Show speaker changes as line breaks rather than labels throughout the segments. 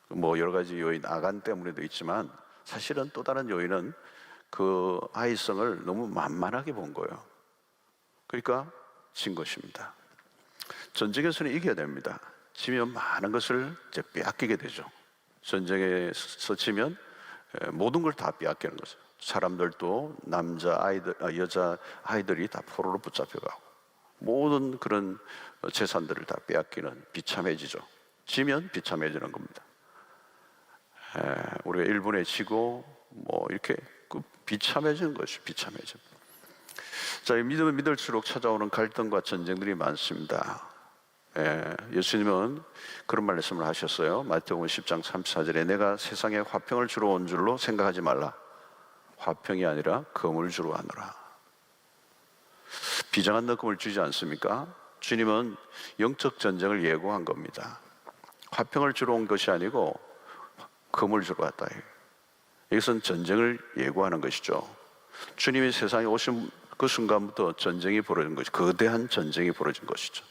뭐 여러 가지 요인, 아간 때문에도 있지만 사실은 또 다른 요인은 그 아이성을 너무 만만하게 본 거예요. 그러니까 진 것입니다. 전쟁에서는 이겨야 됩니다. 지면 많은 것을 이제 빼앗기게 되죠. 전쟁에서 지면 모든 걸 다 빼앗기는 거죠. 사람들도 남자 아이들, 여자 아이들이 다 포로로 붙잡혀가고 모든 그런 재산들을 다 빼앗기는, 비참해지죠. 지면 비참해지는 겁니다. 우리가 일본에 지고 뭐 이렇게 비참해지는 것이 비참해져. 자, 믿으면 믿을수록 찾아오는 갈등과 전쟁들이 많습니다. 예수님은 그런 말씀을 하셨어요. 마태복음 10장 34절에 내가 세상에 화평을 주러 온 줄로 생각하지 말라. 화평이 아니라 금을 주러 왔노라. 비장한 느낌을 주지 않습니까? 주님은 영적 전쟁을 예고한 겁니다. 화평을 주러 온 것이 아니고 금을 주러 왔다. 이것은 전쟁을 예고하는 것이죠. 주님이 세상에 오신 그 순간부터 전쟁이 벌어진 것이, 거대한 전쟁이 벌어진 것이죠.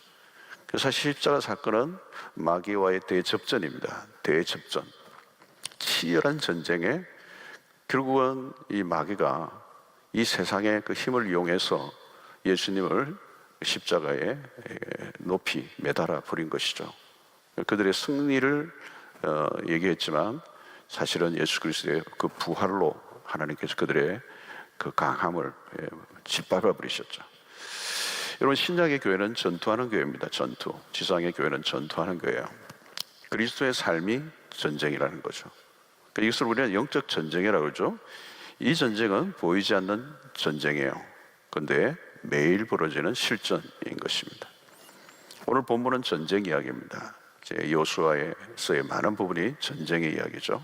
그래서 십자가 사건은 마귀와의 대접전입니다. 대접전. 치열한 전쟁에 결국은 이 마귀가 이 세상의 그 힘을 이용해서 예수님을 십자가에 높이 매달아 버린 것이죠. 그들의 승리를 얘기했지만 사실은 예수 그리스도의 그 부활로 하나님께서 그들의 그 강함을 짓밟아 버리셨죠. 여러분, 신약의 교회는 전투하는 교회입니다. 전투. 지상의 교회는 전투하는 교회예요. 그리스도의 삶이 전쟁이라는 거죠. 이것을 우리는 영적 전쟁이라고 그러죠. 이 전쟁은 보이지 않는 전쟁이에요. 그런데 매일 벌어지는 실전인 것입니다. 오늘 본문은 전쟁 이야기입니다. 여호수아에서의 많은 부분이 전쟁의 이야기죠.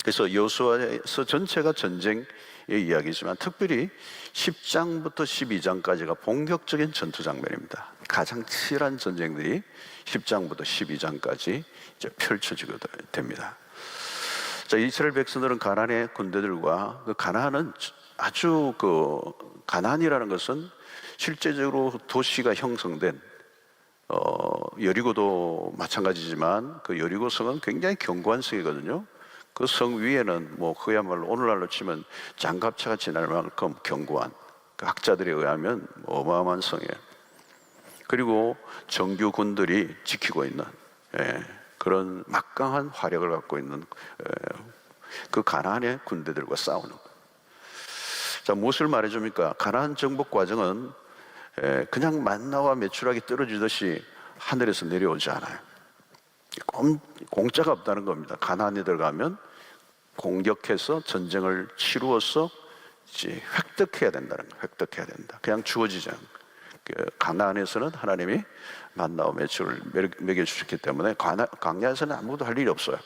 그래서 여호수아에서 전체가 전쟁의 이야기지만 특별히 10장부터 12장까지가 본격적인 전투 장면입니다. 가장 치열한 전쟁들이 10장부터 12장까지 이제 펼쳐지게 됩니다. 자, 이스라엘 백성들은 가나안의 군대들과 그 가나안은 아주 가나안이라는 것은 실제적으로 도시가 형성된 여리고도 마찬가지지만 그 여리고성은 굉장히 견고한 성이거든요. 그 성 위에는 뭐 그야말로 오늘날로 치면 장갑차가 지날 만큼 견고한, 그 학자들에 의하면 어마어마한 성이에요. 그리고 정규군들이 지키고 있는 그런 막강한 화력을 갖고 있는 그 가나안의 군대들과 싸우는 거예요. 자, 무엇을 말해줍니까? 가나안 정복 과정은 그냥 만나와 메추라기 떨어지듯이 하늘에서 내려오지 않아요. 공짜가 없다는 겁니다. 가나안에 들어가면 공격해서 전쟁을 치루어서 이제 획득해야 된다는 거예요. 획득해야 된다. 그냥 주어지지 않아요. 가나안에서는 하나님이 만나와 메추를 먹여주셨기 때문에 광야에서는 아무도 할 일이 없어요.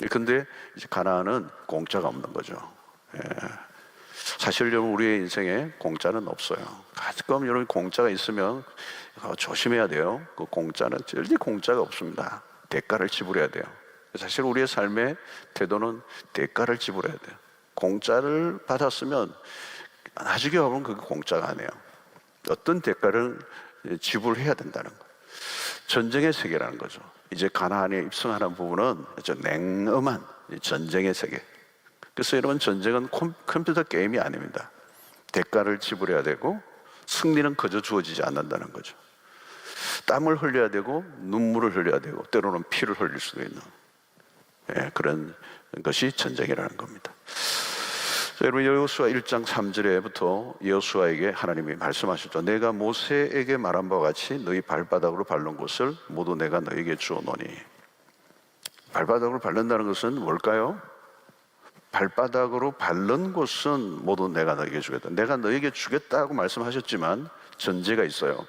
그런데 이제 가나안은 공짜가 없는 거죠. 사실 여러분, 우리의 인생에 공짜는 없어요. 가끔 여러분 공짜가 있으면 조심해야 돼요. 그 공짜는 절대 공짜가 없습니다. 대가를 지불해야 돼요. 사실 우리의 삶의 태도는 대가를 지불해야 돼요. 공짜를 받았으면 나중에 와보면 그게 공짜가 아니에요. 어떤 대가를 지불해야 된다는 거예요. 전쟁의 세계라는 거죠. 이제 가나안에 입성하는 부분은 냉엄한 전쟁의 세계. 그래서 여러분, 전쟁은 컴퓨터 게임이 아닙니다. 대가를 지불해야 되고 승리는 그저 주어지지 않는다는 거죠. 땀을 흘려야 되고 눈물을 흘려야 되고 때로는 피를 흘릴 수도 있는 그런 것이 전쟁이라는 겁니다. 여러분, 여호수아 1장 3절에부터 여호수아에게 하나님이 말씀하셨죠. 내가 모세에게 말한 바와 같이 너희 발바닥으로 밟는 곳을 모두 내가 너에게 주었노니. 발바닥으로 밟는다는 것은 뭘까요? 발바닥으로 밟는 곳은 모두 내가 너에게 주겠다. 내가 너에게 주겠다고 말씀하셨지만 전제가 있어요.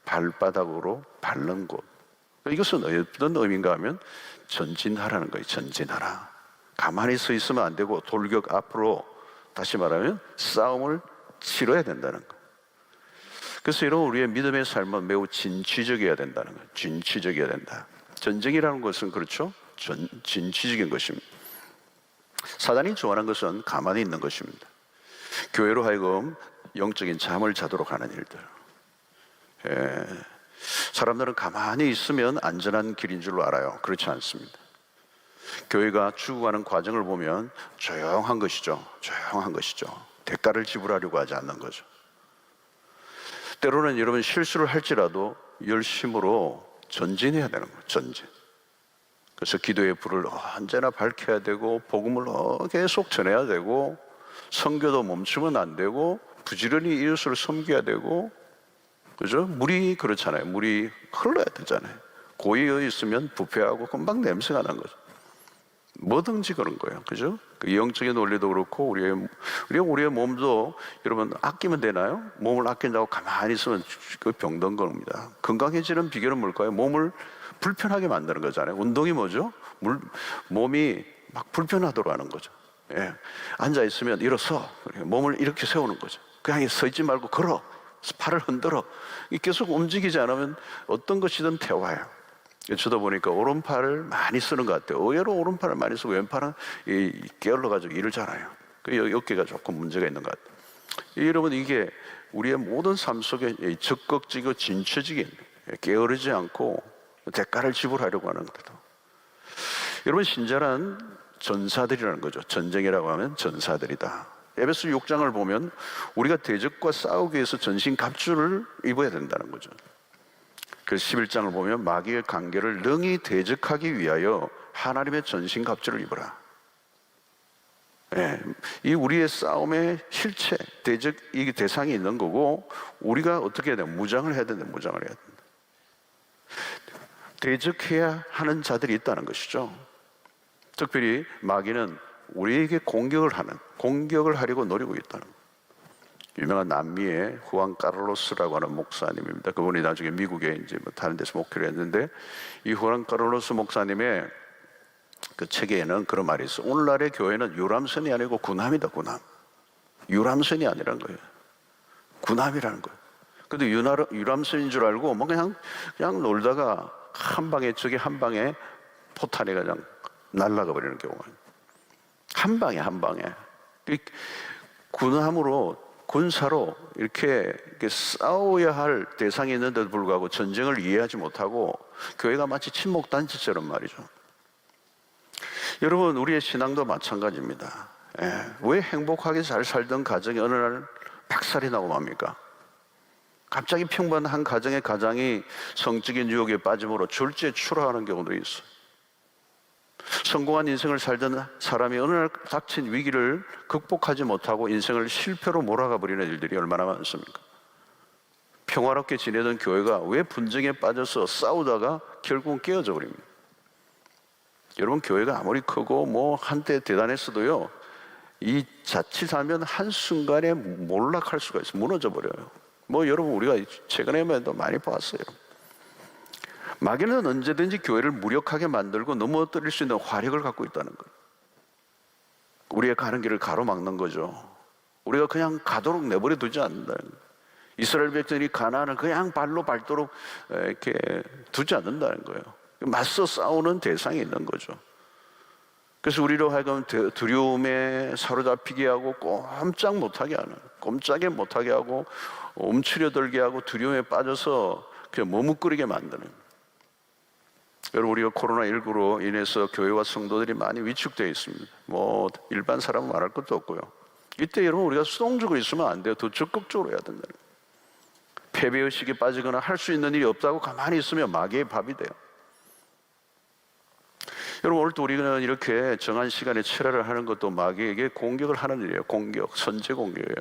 발바닥으로 밟는 곳. 이것은 어떤 의미인가 하면 전진하라는 거예요. 전진하라. 가만히 서 있으면 안 되고 돌격 앞으로, 다시 말하면 싸움을 치러야 된다는 거예요. 그래서 이런 우리의 믿음의 삶은 매우 진취적이어야 된다는 거예요. 진취적이어야 된다. 전쟁이라는 것은 그렇죠. 진취적인 것입니다. 사단이 좋아하는 것은 가만히 있는 것입니다. 교회로 하여금 영적인 잠을 자도록 하는 일들. 사람들은 가만히 있으면 안전한 길인 줄로 알아요. 그렇지 않습니다. 교회가 죽어가는 과정을 보면 조용한 것이죠. 조용한 것이죠. 대가를 지불하려고 하지 않는 거죠. 때로는 여러분 실수를 할지라도 열심으로 전진해야 되는 거예요. 전진. 그래서 기도의 불을 언제나 밝혀야 되고, 복음을 계속 전해야 되고, 선교도 멈추면 안 되고, 부지런히 이웃을 섬겨야 되고, 그죠? 물이 그렇잖아요. 물이 흘러야 되잖아요. 고이에 있으면 부패하고 금방 냄새가 나는 거죠. 뭐든지 그런 거예요. 그죠? 그 영적인 논리도 그렇고, 우리의 몸도 여러분 아끼면 되나요? 몸을 아낀다고 가만히 있으면 그 병든 겁니다. 건강해지는 비결은 뭘까요? 몸을 불편하게 만드는 거잖아요. 운동이 뭐죠? 몸이 막 불편하도록 하는 거죠. 예. 앉아 있으면 일어서, 몸을 이렇게 세우는 거죠. 그냥 서 있지 말고 걸어, 팔을 흔들어. 계속 움직이지 않으면 어떤 것이든 태워요. 저도 보니까 오른팔을 많이 쓰는 것 같아요. 의외로 오른팔을 많이 쓰고 왼팔은 게을러가지고 일을 잘해요. 어깨가 조금 문제가 있는 것 같아요. 여러분, 이게 우리의 모든 삶 속에 적극적이고 진취적인, 게으르지 않고 대가를 지불하려고 하는 거다. 여러분, 신자란 전사들이라는 거죠. 전쟁이라고 하면 전사들이다. 에베소 6장을 보면 우리가 대적과 싸우기 위해서 전신갑주를 입어야 된다는 거죠. 그 11장을 보면 마귀의 관계를 능히 대적하기 위하여 하나님의 전신갑주를 입어라. 예, 이 우리의 싸움의 실체, 대적, 이 대상이 있는 거고, 우리가 어떻게 해야 돼? 무장을 해야 된다. 무장을 해야 된다. 대적해야 하는 자들이 있다는 것이죠. 특별히 마귀는 우리에게 공격을 하려고 노리고 있다는 거예요. 유명한 남미의 후안 카를로스라고 하는 목사님입니다. 그분이 나중에 미국에 이제 다른 데서 목회를 했는데, 이 후안 카를로스 목사님의 그 책에는 그런 말이 있어요. 오늘날의 교회는 유람선이 아니고 군함이다, 군함. 유람선이 아니라는 거예요. 군함이라는 거예요. 근데 유람선인 줄 알고 뭐 그냥 놀다가 한 방에, 저기 한 방에 포탄이 그냥 날아가 버리는 경우가 한 방에. 군함으로, 군사로 이렇게 싸워야 할 대상이 있는데도 불구하고 전쟁을 이해하지 못하고 교회가 마치 침묵단체처럼 말이죠. 여러분, 우리의 신앙도 마찬가지입니다. 왜 행복하게 잘 살던 가정이 어느 날 박살이 나고 맙니까? 갑자기 평범한 한 가정이 성적인 유혹에 빠짐으로 졸지에 추락하는 경우도 있어요. 성공한 인생을 살던 사람이 어느 날 닥친 위기를 극복하지 못하고 인생을 실패로 몰아가 버리는 일들이 얼마나 많습니까? 평화롭게 지내던 교회가 왜 분쟁에 빠져서 싸우다가 결국은 깨어져 버립니다. 여러분, 교회가 아무리 크고 뭐 한때 대단했어도요, 이 자칫하면 한순간에 몰락할 수가 있어요. 무너져 버려요. 뭐 여러분, 우리가 최근에도 많이 봤어요. 마귀는 언제든지 교회를 무력하게 만들고 넘어뜨릴 수 있는 화력을 갖고 있다는 거예요. 우리의 가는 길을 가로막는 거죠. 우리가 그냥 가도록 내버려 두지 않는다는 거예요. 이스라엘 백성이 가나안을 그냥 발로 밟도록 이렇게 두지 않는다는 거예요. 맞서 싸우는 대상이 있는 거죠. 그래서 우리로 하여금 두려움에 사로잡히게 하고 꼼짝 못하게 하고 움츠려들게 하고 두려움에 빠져서 그냥 머뭇거리게 만드는. 여러분, 우리가 코로나19로 인해서 교회와 성도들이 많이 위축되어 있습니다. 뭐 일반 사람은 말할 것도 없고요. 이때 여러분, 우리가 수동적으로 있으면 안 돼요. 더 적극적으로 해야 된다는 거예요. 패배의식에 빠지거나 할 수 있는 일이 없다고 가만히 있으면 마귀의 밥이 돼요. 여러분, 오늘도 우리는 이렇게 정한 시간에 철야를 하는 것도 마귀에게 공격을 하는 일이에요. 선제 공격이에요.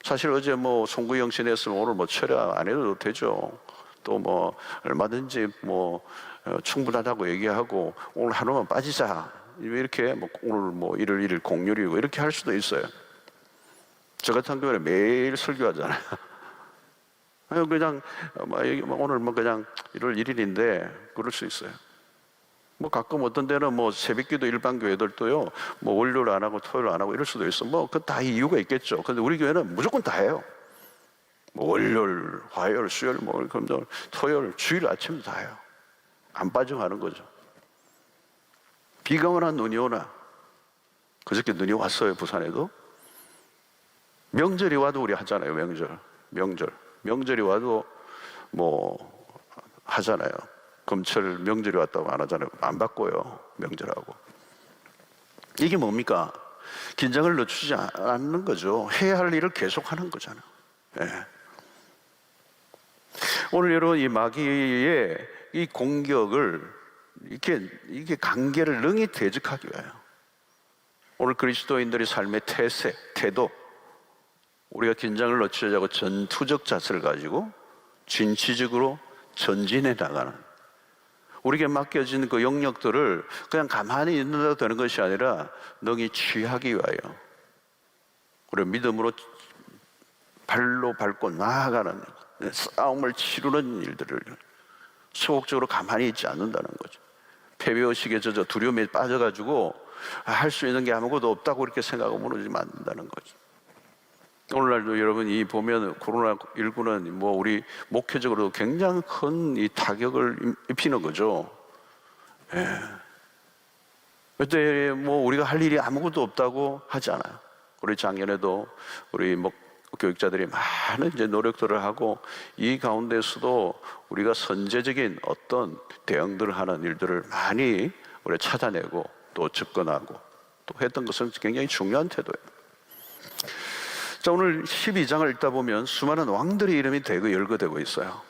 사실 어제 뭐 송구 영신했으면 오늘 뭐 철야 안 해도 되죠. 또 뭐 얼마든지 뭐 충분하다고 얘기하고 오늘 하루만 빠지자, 이렇게 뭐 오늘 뭐 일일 공휴일이고 이렇게 할 수도 있어요. 저 같은 경우는 매일 설교하잖아요. 그냥 오늘 뭐 그냥 1월 1일인데 그럴 수 있어요. 뭐 가끔 어떤 데는 뭐 새벽기도 일반 교회들도요, 뭐 월요일 안 하고 토요일 안 하고 이럴 수도 있어. 뭐 그 다 이유가 있겠죠. 근데 우리 교회는 무조건 다 해요. 뭐 월요일, 화요일, 수요일, 뭐 금요일, 토요일, 주일 아침 다 해요. 안 빠져가는 거죠. 비가 오나 눈이 오나, 그저께 눈이 왔어요. 부산에도. 명절이 와도 우리 하잖아요. 명절이 와도 뭐 하잖아요. 검찰 명절이 왔다고 안 하잖아요. 안 바꿔요, 명절하고. 이게 뭡니까? 긴장을 늦추지 않는 거죠. 해야 할 일을 계속하는 거잖아요. 예. 오늘 여러분 이 마귀의 이 공격을 이게 관계를 능히 대적하기 위하여 오늘 그리스도인들의 삶의 태세, 태도, 우리가 긴장을 늦추지 않고 전투적 자세를 가지고 진취적으로 전진해 나가는, 우리에게 맡겨진 그 영역들을 그냥 가만히 있는다고 되는 것이 아니라 능히 취하기 위하여 우리 믿음으로 발로 밟고 나아가는, 싸움을 치르는 일들을 소극적으로 가만히 있지 않는다는 거죠. 패배의식에 젖어 두려움에 빠져가지고 할 수 있는 게 아무것도 없다고 이렇게 생각하고 무너지면 안 된다는 거죠. 오늘날도 여러분이 보면 코로나19는 뭐 우리 목회적으로 굉장히 큰 이 타격을 입히는 거죠. 예. 그때 뭐 우리가 할 일이 아무것도 없다고 하지 않아요. 우리 작년에도 우리 교육자들이 많은 이제 노력들을 하고 이 가운데서도 우리가 선제적인 어떤 대응들을 하는 일들을 많이 우리가 찾아내고 또 접근하고 또 했던 것은 굉장히 중요한 태도예요. 자, 오늘 12장을 읽다 보면 수많은 왕들의 이름이 대거 열거되고 있어요.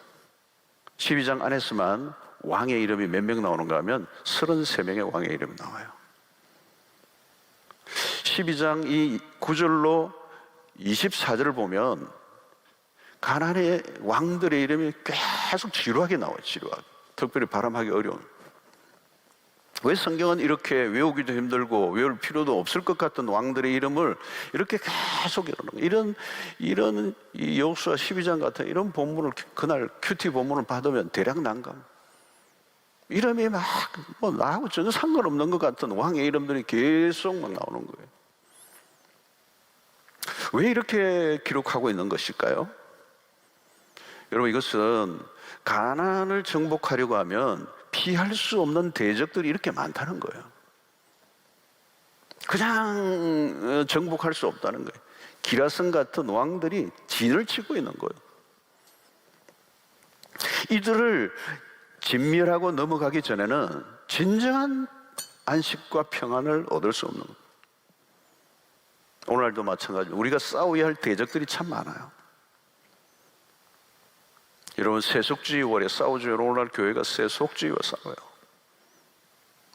12장 안에서만 왕의 이름이 몇 명 나오는가 하면 33명의 왕의 이름이 나와요. 12장 이 9절로 24절을 보면 가나안의 왕들의 이름이 계속 지루하게 나와요. 지루하게. 특별히 발음하기 어려운. 왜 성경은 이렇게 외우기도 힘들고 외울 필요도 없을 것 같은 왕들의 이름을 이렇게 계속 이러는, 이런 이 여호수아 12장 같은 이런 본문을, 그날 큐티 본문을 받으면 대략 난감. 이름이 막 뭐 나하고 전혀 상관없는 것 같은 왕의 이름들이 계속 막 나오는 거예요. 왜 이렇게 기록하고 있는 것일까요? 여러분, 이것은 가나안을 정복하려고 하면 피할 수 없는 대적들이 이렇게 많다는 거예요. 그냥 정복할 수 없다는 거예요. 기라성 같은 왕들이 진을 치고 있는 거예요. 이들을 진멸하고 넘어가기 전에는 진정한 안식과 평안을 얻을 수 없는 거예요. 오늘날도 마찬가지로 우리가 싸워야 할 대적들이 참 많아요. 여러분, 세속주의 월에 싸우죠. 오늘날 교회가 세속주의와 싸워요.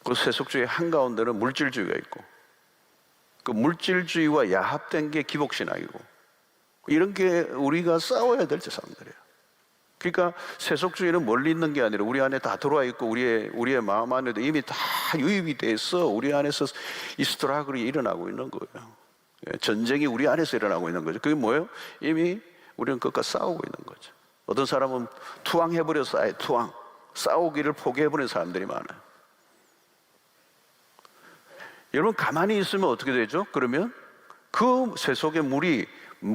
그 세속주의 한가운데는 물질주의가 있고, 그 물질주의와 야합된 게 기복신앙이고, 이런 게 우리가 싸워야 될 사람들이에요. 그러니까 세속주의는 멀리 있는 게 아니라 우리 안에 다 들어와 있고 우리의 마음 안에도 이미 다 유입이 돼서 우리 안에서 이 스트라글이 일어나고 있는 거예요. 전쟁이 우리 안에서 일어나고 있는 거죠. 그게 뭐예요? 이미 우리는 그것과 싸우고 있는 거죠. 어떤 사람은 투항해버려서 아예 싸우기를 포기해버린 사람들이 많아요. 여러분, 가만히 있으면 어떻게 되죠? 그러면 그 세속의 물이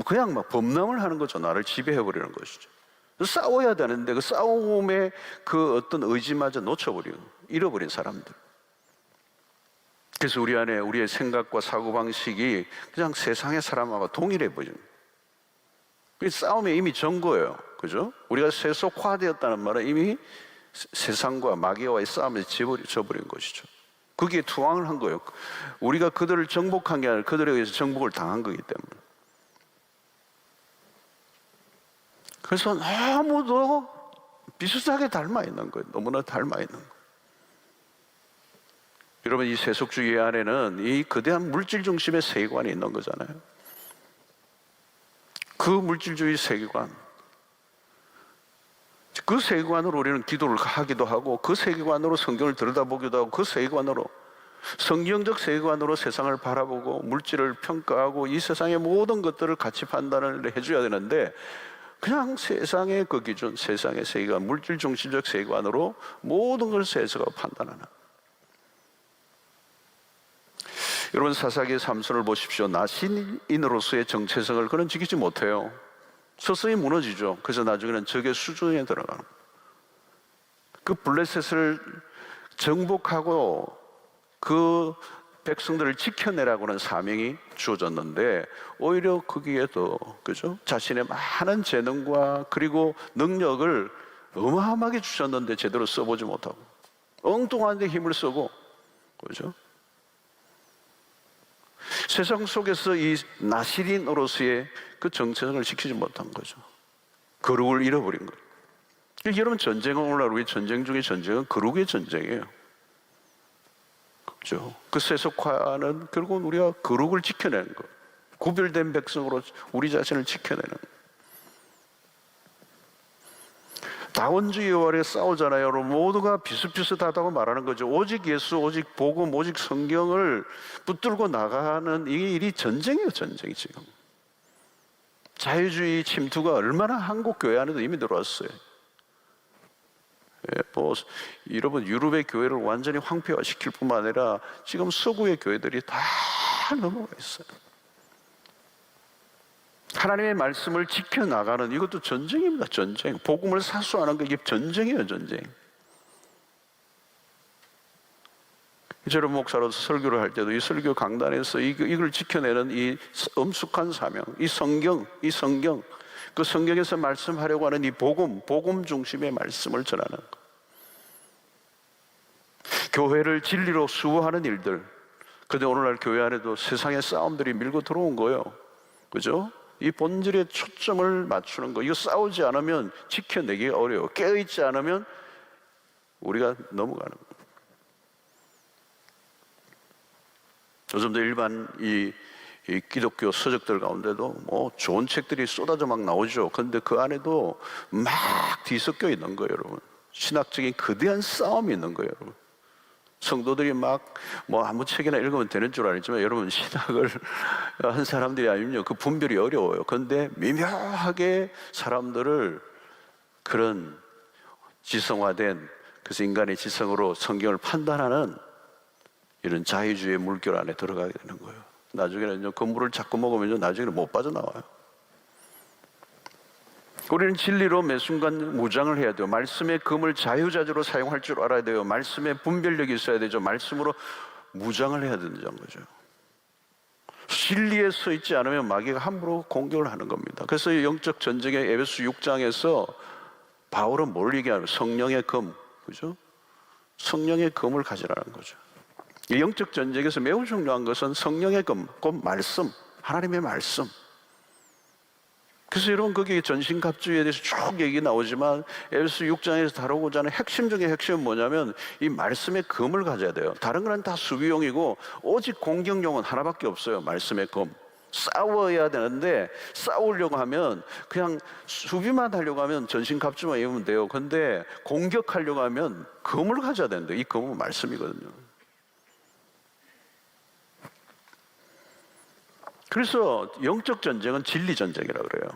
그냥 막 범람을 하는 거죠. 나를 지배해버리는 것이죠. 싸워야 되는데 그 싸움의 그 어떤 의지마저 잃어버린 사람들. 그래서 우리 안에 우리의 생각과 사고방식이 그냥 세상의 사람하고 동일해버리는 거예요. 그 싸움에 이미 전 거예요. 그죠? 우리가 세속화되었다는 말은 이미 세상과 마귀와의 싸움에 져버린 것이죠. 거기에 투항을 한 거예요. 우리가 그들을 정복한 게 아니라 그들에 의해서 정복을 당한 거기 때문에. 그래서 너무도 비슷하게 닮아 있는 거예요. 너무나 닮아 있는 거예요. 여러분, 이 세속주의 안에는 이 거대한 물질 중심의 세계관이 있는 거잖아요. 그 물질주의 세계관, 그 세계관으로 우리는 기도를 하기도 하고, 그 세계관으로 성경을 들여다보기도 하고, 그 세계관으로, 성경적 세계관으로 세상을 바라보고 물질을 평가하고 이 세상의 모든 것들을 같이 판단을 해줘야 되는데, 그냥 세상의 그 기준, 세상의 세계관, 물질 중심적 세계관으로 모든 것을 해석하고 판단하는. 여러분, 사사기의 삼손을 보십시오. 나 신인으로서의 정체성을 그는 지키지 못해요. 서서히 무너지죠. 그래서 나중에는 적의 수중에 들어가는, 그 블레셋을 정복하고 그 백성들을 지켜내라고 하는 사명이 주어졌는데, 오히려 거기에도, 그죠? 자신의 많은 재능과 그리고 능력을 어마어마하게 주셨는데 제대로 써보지 못하고 엉뚱한 데 힘을 쓰고, 그죠? 세상 속에서 이 나시린으로서의 그 정체성을 지키지 못한 거죠. 거룩을 잃어버린 거예요. 여러분, 전쟁은, 오늘날 우리 전쟁 중에 전쟁은 거룩의 전쟁이에요. 그죠? 그 세속화는 결국은 우리가 거룩을 지켜내는 거, 구별된 백성으로 우리 자신을 지켜내는 거. 다원주의와 싸우잖아요. 여러분, 모두가 비슷비슷하다고 말하는 거죠. 오직 예수, 오직 복음, 오직 성경을 붙들고 나가는 이 일이 전쟁이에요. 전쟁이 지금. 자유주의 침투가 얼마나 한국 교회 안에도 이미 들어왔어요. 여러분, 유럽의 교회를 완전히 황폐화시킬 뿐만 아니라 지금 서구의 교회들이 다 넘어가 있어요. 하나님의 말씀을 지켜나가는, 이것도 전쟁입니다. 전쟁. 복음을 사수하는 거, 이게 전쟁이에요. 전쟁. 저런 목사로서 설교를 할 때도 이 설교 강단에서 이걸 지켜내는 이 엄숙한 사명, 이 성경, 그 성경에서 말씀하려고 하는 이 복음 중심의 말씀을 전하는 것. 교회를 진리로 수호하는 일들. 그런데 오늘날 교회 안에도 세상의 싸움들이 밀고 들어온 거예요. 그죠? 이 본질의 초점을 맞추는 거. 이거 싸우지 않으면 지켜내기가 어려워. 깨어있지 않으면 우리가 넘어가는 거. 요즘도 일반 이 기독교 서적들 가운데도 뭐 좋은 책들이 쏟아져 막 나오죠. 그런데 그 안에도 막 뒤섞여 있는 거예요, 여러분. 신학적인 거대한 싸움이 있는 거예요, 여러분. 성도들이 막 뭐 아무 책이나 읽으면 되는 줄 알지만, 여러분, 신학을 한 사람들이 아니면요, 그 분별이 어려워요. 그런데 미묘하게 사람들을 그런 지성화된, 그래서 인간의 지성으로 성경을 판단하는 이런 자유주의 물결 안에 들어가게 되는 거예요. 나중에는 건물을 자꾸 먹으면 나중에는 못 빠져나와요. 우리는 진리로 매 순간 무장을 해야 돼요. 말씀의 검을 자유자재로 사용할 줄 알아야 돼요. 말씀의 분별력이 있어야 되죠. 말씀으로 무장을 해야 된다는 거죠. 진리에 서 있지 않으면 마귀가 함부로 공격을 하는 겁니다. 그래서 영적 전쟁의 에베소 6장에서 바울은 뭘 얘기하냐면 성령의 검, 그죠? 성령의 검을 가지라는 거죠. 이 영적 전쟁에서 매우 중요한 것은 성령의 검, 곧 말씀, 하나님의 말씀. 그래서 여러분, 거기 전신갑주에 대해서 쭉 얘기 나오지만 에베소 6장에서 다루고자 하는 핵심 중에 핵심은 뭐냐면 이 말씀의 검을 가져야 돼요. 다른 거는 다 수비용이고 오직 공격용은 하나밖에 없어요. 말씀의 검. 싸워야 되는데 싸우려고 하면 그냥 수비만 하려고 하면 전신갑주만 입으면 돼요. 그런데 공격하려고 하면 검을 가져야 되는데 이 검은 말씀이거든요. 그래서 영적 전쟁은 진리 전쟁이라고 그래요.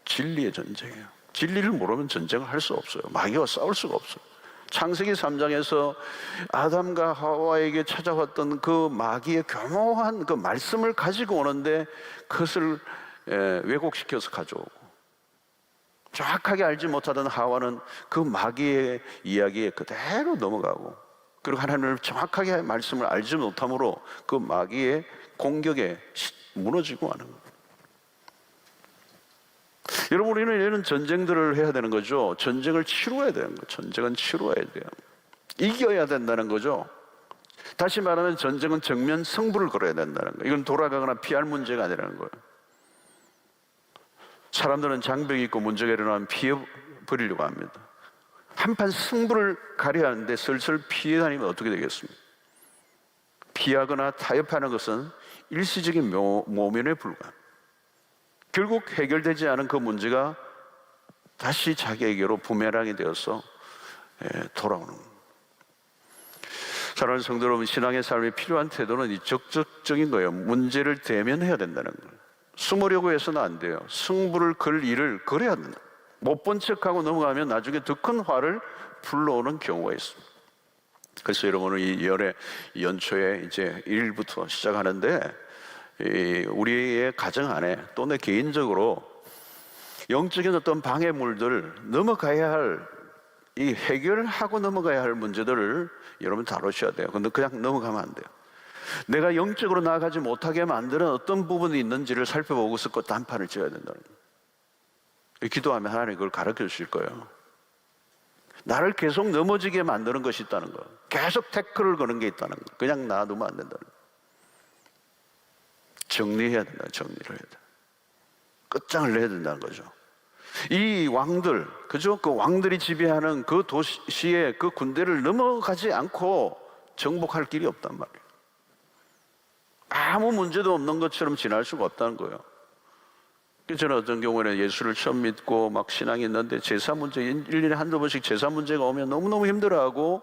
진리의 전쟁이에요. 진리를 모르면 전쟁을 할 수 없어요. 마귀와 싸울 수가 없어요. 창세기 3장에서 아담과 하와에게 찾아왔던 그 마귀의 교묘한 그 말씀을 가지고 오는데 그것을 왜곡시켜서 가져오고, 정확하게 알지 못하던 하와는 그 마귀의 이야기에 그대로 넘어가고, 그리고 하나님을 정확하게 말씀을 알지 못함으로 그 마귀의 공격에 무너지고 하는 거예요. 여러분, 우리는 이런 전쟁들을 해야 되는 거죠. 전쟁을 치루어야 되는 거예요. 전쟁은 치루어야 돼요. 이겨야 된다는 거죠. 다시 말하면 전쟁은 정면 승부를 걸어야 된다는 거예요. 이건 돌아가거나 피할 문제가 아니라는 거예요. 사람들은 장벽이 있고 문제가 일어나면 피해버리려고 합니다. 한판 승부를 가려야 하는데 슬슬 피해 다니면 어떻게 되겠습니까? 피하거나 타협하는 것은 일시적인 모면에 불과합니다. 결국 해결되지 않은 그 문제가 다시 자기에게로 부메랑이 되어서 돌아오는 겁니다. 사랑하는 성도 여러분, 신앙의 삶에 필요한 태도는 이 적극적인 거예요. 문제를 대면해야 된다는 거예요. 숨으려고 해서는 안 돼요. 승부를 걸 일을 걸어야 된다. 못 본 척하고 넘어가면 나중에 더 큰 화를 불러오는 경우가 있습니다. 그래서 여러분은 이 연초에 이제 1일부터 시작하는데, 우리의 가정 안에 또 내 개인적으로 영적인 어떤 방해물들, 넘어가야 할, 이 해결하고 넘어가야 할 문제들을 여러분 다루셔야 돼요. 근데 그냥 넘어가면 안 돼요. 내가 영적으로 나아가지 못하게 만드는 어떤 부분이 있는지를 살펴보고서 그 단판을 지어야 된다는 거예요. 기도하면 하나님 그걸 가르쳐 주실 거예요. 나를 계속 넘어지게 만드는 것이 있다는 거. 계속 태클을 거는 게 있다는 거. 그냥 놔두면 안 된다는 거. 정리해야 된다. 정리를 해야 돼. 끝장을 내야 된다는 거죠. 이 왕들, 그죠? 그 왕들이 지배하는 그 도시의 그 군대를 넘어가지 않고 정복할 길이 없단 말이에요. 아무 문제도 없는 것처럼 지날 수가 없다는 거예요. 저는 어떤 경우에는 예수를 처음 믿고 막 신앙이 있는데 제사 문제, 1년에 한두 번씩 제사 문제가 오면 너무너무 힘들어하고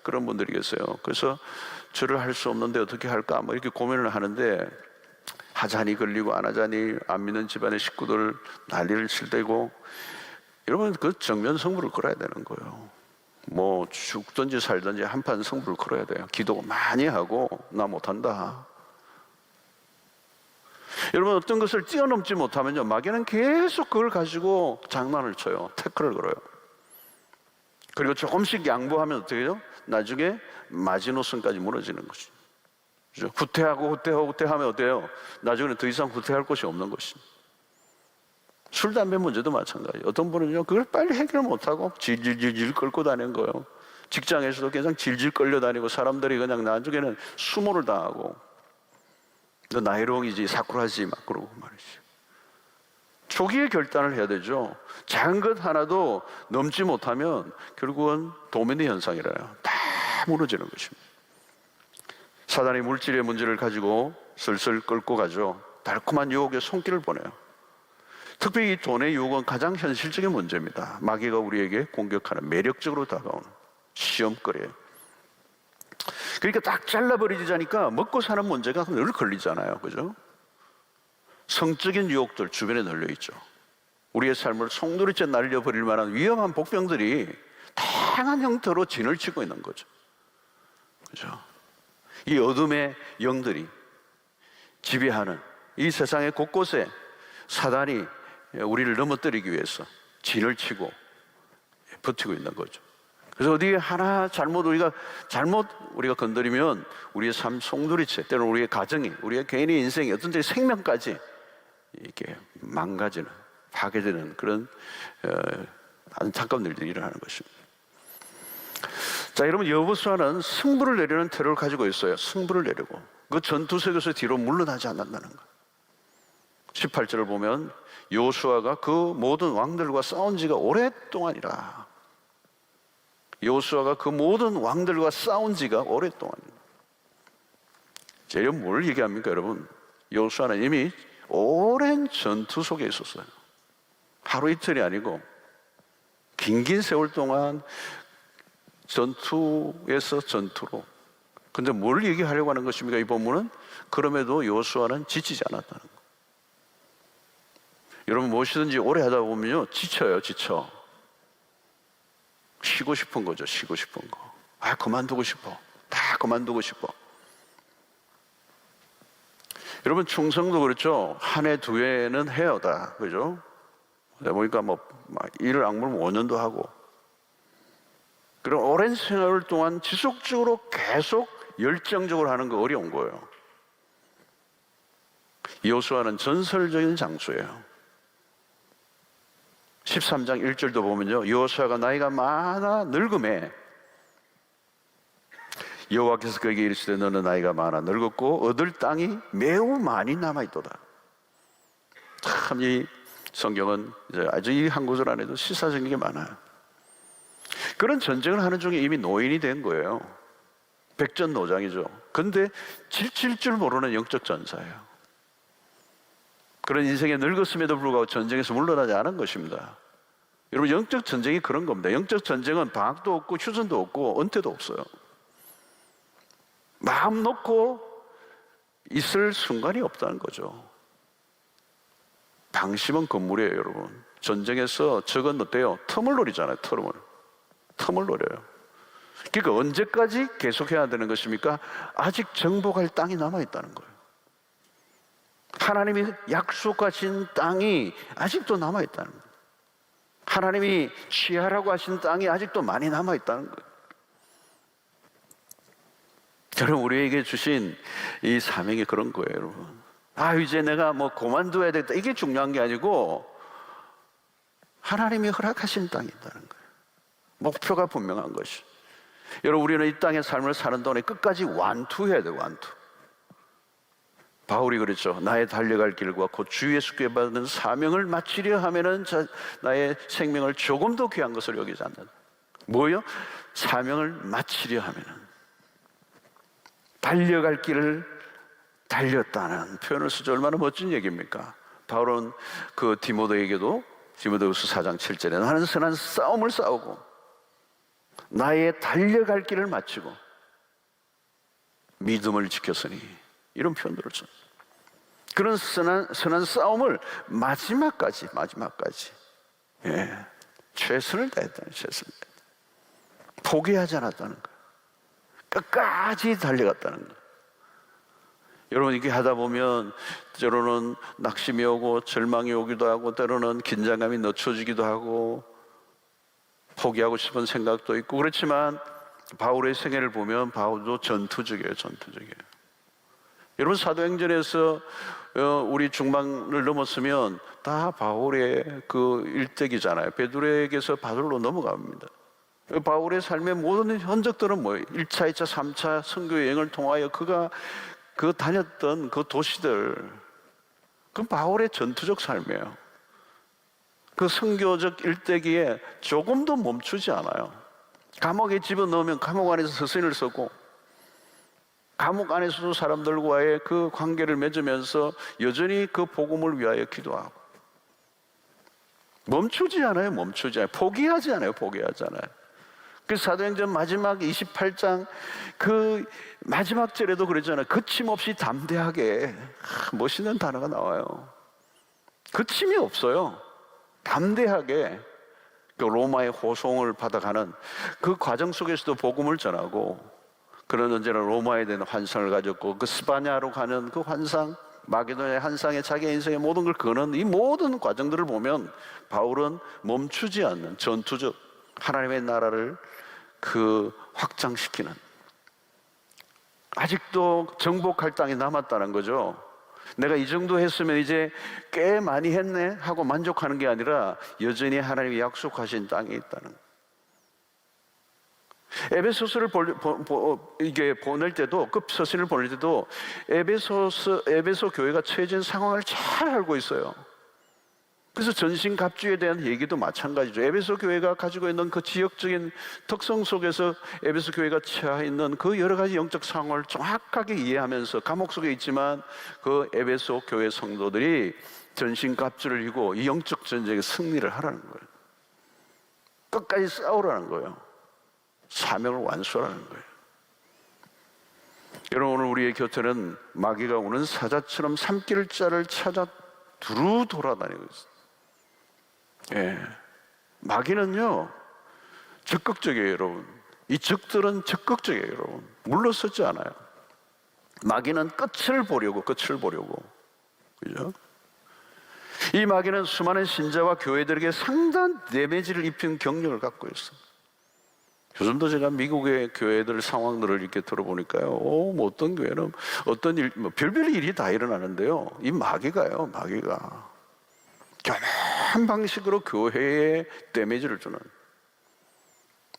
그런 분들이 계세요. 그래서 절을 할 수 없는데 어떻게 할까? 뭐 이렇게 고민을 하는데 하자니 걸리고 안 하자니 안 믿는 집안의 식구들 난리를 칠 때고 이러면 그 정면 승부를 걸어야 되는 거예요. 뭐 죽든지 살든지 한판 승부를 걸어야 돼요. 기도 많이 하고 나 못한다. 여러분 어떤 것을 뛰어넘지 못하면요 마귀는 계속 그걸 가지고 장난을 쳐요. 태클을 걸어요. 그리고 조금씩 양보하면 어떻게 해요? 나중에 마지노선까지 무너지는 것이죠. 후퇴하면 어때요? 나중에는 더 이상 후퇴할 곳이 없는 것입니다. 술, 담배 문제도 마찬가지예요. 어떤 분은요 그걸 빨리 해결 못하고 질질질질 끌고 다니는 거예요. 직장에서도 그냥 질질 끌려다니고 사람들이 그냥 나중에는 수모를 당하고 너 나이롱이지 사쿠라지 막 그러고 말이죠. 초기에 결단을 해야 되죠. 작은 것 하나도 넘지 못하면 결국은 도미노 현상이라요. 다 무너지는 것입니다. 사단이 물질의 문제를 가지고 슬슬 끌고 가죠. 달콤한 유혹에 손길을 보내요. 특별히 이 돈의 유혹은 가장 현실적인 문제입니다. 마귀가 우리에게 공격하는 매력적으로 다가오는 시험거리예요. 그러니까 딱 잘라버리자니까 먹고 사는 문제가 늘 걸리잖아요. 그죠? 성적인 유혹들 주변에 널려있죠. 우리의 삶을 송두리째 날려버릴 만한 위험한 복병들이 다양한 형태로 진을 치고 있는 거죠. 그죠? 이 어둠의 영들이 지배하는 이 세상의 곳곳에 사단이 우리를 넘어뜨리기 위해서 진을 치고 버티고 있는 거죠. 그래서 어디 하나 우리가 건드리면 우리의 삶 송두리째, 때로는 우리의 가정이, 우리의 개인의 인생이, 어떤 때는 생명까지 이렇게 망가지는, 파괴되는 그런 안타까운 일들이 일어나는 것입니다. 자, 여러분 여호수아는 승부를 내려는 태도를 가지고 있어요. 승부를 내려고 그 전투 속에서 뒤로 물러나지 않는다는 것. 18절을 보면 여호수아가 그 모든 왕들과 싸운 지가 오랫동안이라. 여호수아가 그 모든 왕들과 싸운 지가 오랫동안이라. 여러분 뭘 얘기합니까 여러분? 여호수아는 이미 오랜 전투 속에 있었어요. 하루 이틀이 아니고 긴 세월 동안 전투에서 전투로. 근데 뭘 얘기하려고 하는 것입니까? 이 본문은 그럼에도 여호수아는 지치지 않았다는 거. 여러분 무엇이든지 오래 하다 보면요 지쳐요. 쉬고 싶은 거죠. 쉬고 싶은 거. 그만두고 싶어. 다 그만두고 싶어. 여러분 충성도 그렇죠. 한 해 두 해는 해요 다. 그죠? 보니까 일을 악물면 5년도 하고. 그런 오랜 생활 동안 지속적으로 계속 열정적으로 하는 거 어려운 거예요. 여호수아는 전설적인 장수예요. 13장 1절도 보면요 여호수아가 나이가 많아 늙음에 여호와께서 그에게 이르시되 너는 나이가 많아 늙었고 얻을 땅이 매우 많이 남아있도다. 참 이 성경은 아주 이 한 구절 안에도 시사적인 게 많아요. 그런 전쟁을 하는 중에 이미 노인이 된 거예요. 백전노장이죠. 그런데 지칠 줄 모르는 영적 전사예요. 그런 인생에 늙었음에도 불구하고 전쟁에서 물러나지 않은 것입니다. 여러분 영적 전쟁이 그런 겁니다. 영적 전쟁은 방학도 없고 휴전도 없고 은퇴도 없어요. 마음 놓고 있을 순간이 없다는 거죠. 방심은 건물이에요 여러분. 전쟁에서 적은 어때요? 틈을 노리잖아요. 틈을 노려요. 그러니까 언제까지 계속해야 되는 것입니까? 아직 정복할 땅이 남아있다는 거예요. 하나님이 약속하신 땅이 아직도 남아있다는 거예요. 하나님이 취하라고 하신 땅이 아직도 많이 남아있다는 거예요. 저는 우리에게 주신 이 사명이 그런 거예요 여러분. 이제 내가 그만둬야 되겠다 이게 중요한 게 아니고 하나님이 허락하신 땅이 있다는 거예요. 목표가 분명한 것이. 여러분, 우리는 이 땅의 삶을 사는 동안에 끝까지 완투해야 돼요. 완투. 바울이 그랬죠. 나의 달려갈 길과 곧 주 예수께 받는 사명을 마치려 하면은 나의 생명을 조금 더 귀한 것을 여기지 않는다. 뭐요? 사명을 마치려 하면은, 달려갈 길을 달렸다는 표현을 쓰죠. 얼마나 멋진 얘기입니까? 바울은 그 디모데에게도 디모데후서 4장 7절에 나는 선한 싸움을 싸우고 나의 달려갈 길을 마치고 믿음을 지켰으니, 이런 표현들을 써. 그런 선한 싸움을 마지막까지 최선을 다했다는, 최선을 다했다. 포기하지 않았다는 거예요. 끝까지 달려갔다는 거예요. 여러분, 이렇게 하다 보면 때로는 낙심이 오고 절망이 오기도 하고 때로는 긴장감이 늦춰지기도 하고 포기하고 싶은 생각도 있고 그렇지만 바울의 생애를 보면 바울도 전투적이에요. 여러분, 사도행전에서 우리 중반을 넘었으면 다 바울의 그 일대기잖아요. 베드로에게서 바울로 넘어갑니다. 바울의 삶의 모든 흔적들은 뭐예요? 1차, 2차, 3차 선교 여행을 통하여 그가 그 다녔던 그 도시들, 그건 바울의 전투적 삶이에요. 그 선교적 일대기에 조금도 멈추지 않아요. 감옥에 집어넣으면 감옥 안에서 서신을 쓰고 감옥 안에서도 사람들과의 그 관계를 맺으면서 여전히 그 복음을 위하여 기도하고 멈추지 않아요. 포기하지 않아요. 그 사도행전 마지막 28장 그 마지막 절에도 그랬잖아요. 거침없이 담대하게, 멋있는 단어가 나와요. 거침이 없어요. 담대하게 그 로마의 호송을 받아가는 그 과정 속에서도 복음을 전하고, 그런 언제나 로마에 대한 환상을 가졌고 그 스바냐로 가는 그 환상, 마게도냐의 환상에 자기 인생의 모든 걸 거는 이 모든 과정들을 보면 바울은 멈추지 않는 전투적 하나님의 나라를 그 확장시키는, 아직도 정복할 땅이 남았다는 거죠. 내가 이 정도 했으면 이제 꽤 많이 했네 하고 만족하는 게 아니라 여전히 하나님이 약속하신 땅에 있다는. 에베소서를 보낼 때도, 그 서신을 보낼 때도 에베소 교회가 처해진 상황을 잘 알고 있어요. 그래서 전신갑주에 대한 얘기도 마찬가지죠. 에베소 교회가 가지고 있는 그 지역적인 특성 속에서 에베소 교회가 처해 있는 그 여러 가지 영적 상황을 정확하게 이해하면서 감옥 속에 있지만 그 에베소 교회 성도들이 전신갑주를 이고 이 영적 전쟁에 승리를 하라는 거예요. 끝까지 싸우라는 거예요. 사명을 완수하라는 거예요. 여러분, 오늘 우리의 곁에는 마귀가 오는 사자처럼 삼킬 자를 찾아 두루 돌아다니고 있어요. 마귀는요 적극적이에요. 여러분, 이 적들은 적극적이에요. 여러분, 물러서지 않아요. 마귀는 끝을 보려고 그죠? 이 마귀는 수많은 신자와 교회들에게 상당한 데미지를 입힌 경력을 갖고 있어요. 요즘도 제가 미국의 교회들 상황들을 이렇게 들어보니까요, 뭐 어떤 교회는 어떤 일, 뭐 별별 일이 다 일어나는데요, 이 마귀가 교묘한 방식으로 교회에 데미지를 주는,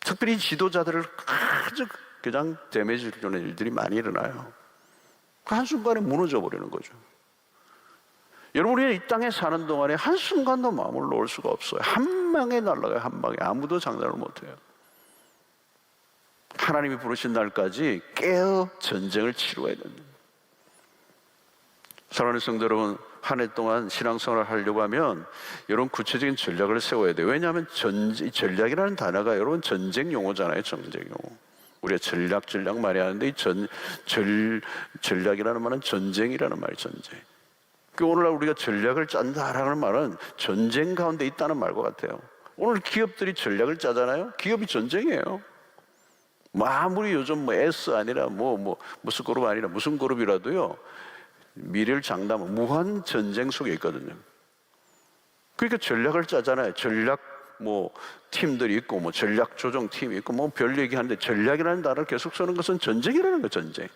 특별히 지도자들을 아주 그냥 데미지를 주는 일들이 많이 일어나요. 한순간에 무너져 버리는 거죠. 여러분, 우리는 이 땅에 사는 동안에 한순간도 마음을 놓을 수가 없어요. 한 방에 날아가요. 한 방에. 아무도 장담을 못해요. 하나님이 부르신 날까지 깨어 전쟁을 치러야 됩니다. 사랑하는 성도 여러분, 한 해 동안 신앙생활을 하려고 하면 여러분 구체적인 전략을 세워야 돼요. 왜냐하면 전략이라는 단어가 여러분 전쟁 용어잖아요. 전쟁 용어. 우리가 전략 많이 하는데 이 전략이라는 말은 전쟁이라는 말이에요. 전쟁. 오늘날 우리가 전략을 짠다라는 말은 전쟁 가운데 있다는 말과 같아요. 오늘 기업들이 전략을 짜잖아요. 기업이 전쟁이에요. 아무리 요즘 S 아니라 무슨 그룹 아니라 무슨 그룹이라도요, 미래를 장담하면 무한 전쟁 속에 있거든요. 그러니까 전략을 짜잖아요. 전략 팀들이 있고 전략 조정 팀이 있고 별 얘기하는데, 전략이라는 단어를 계속 쓰는 것은 전쟁이라는 거예요. 전쟁.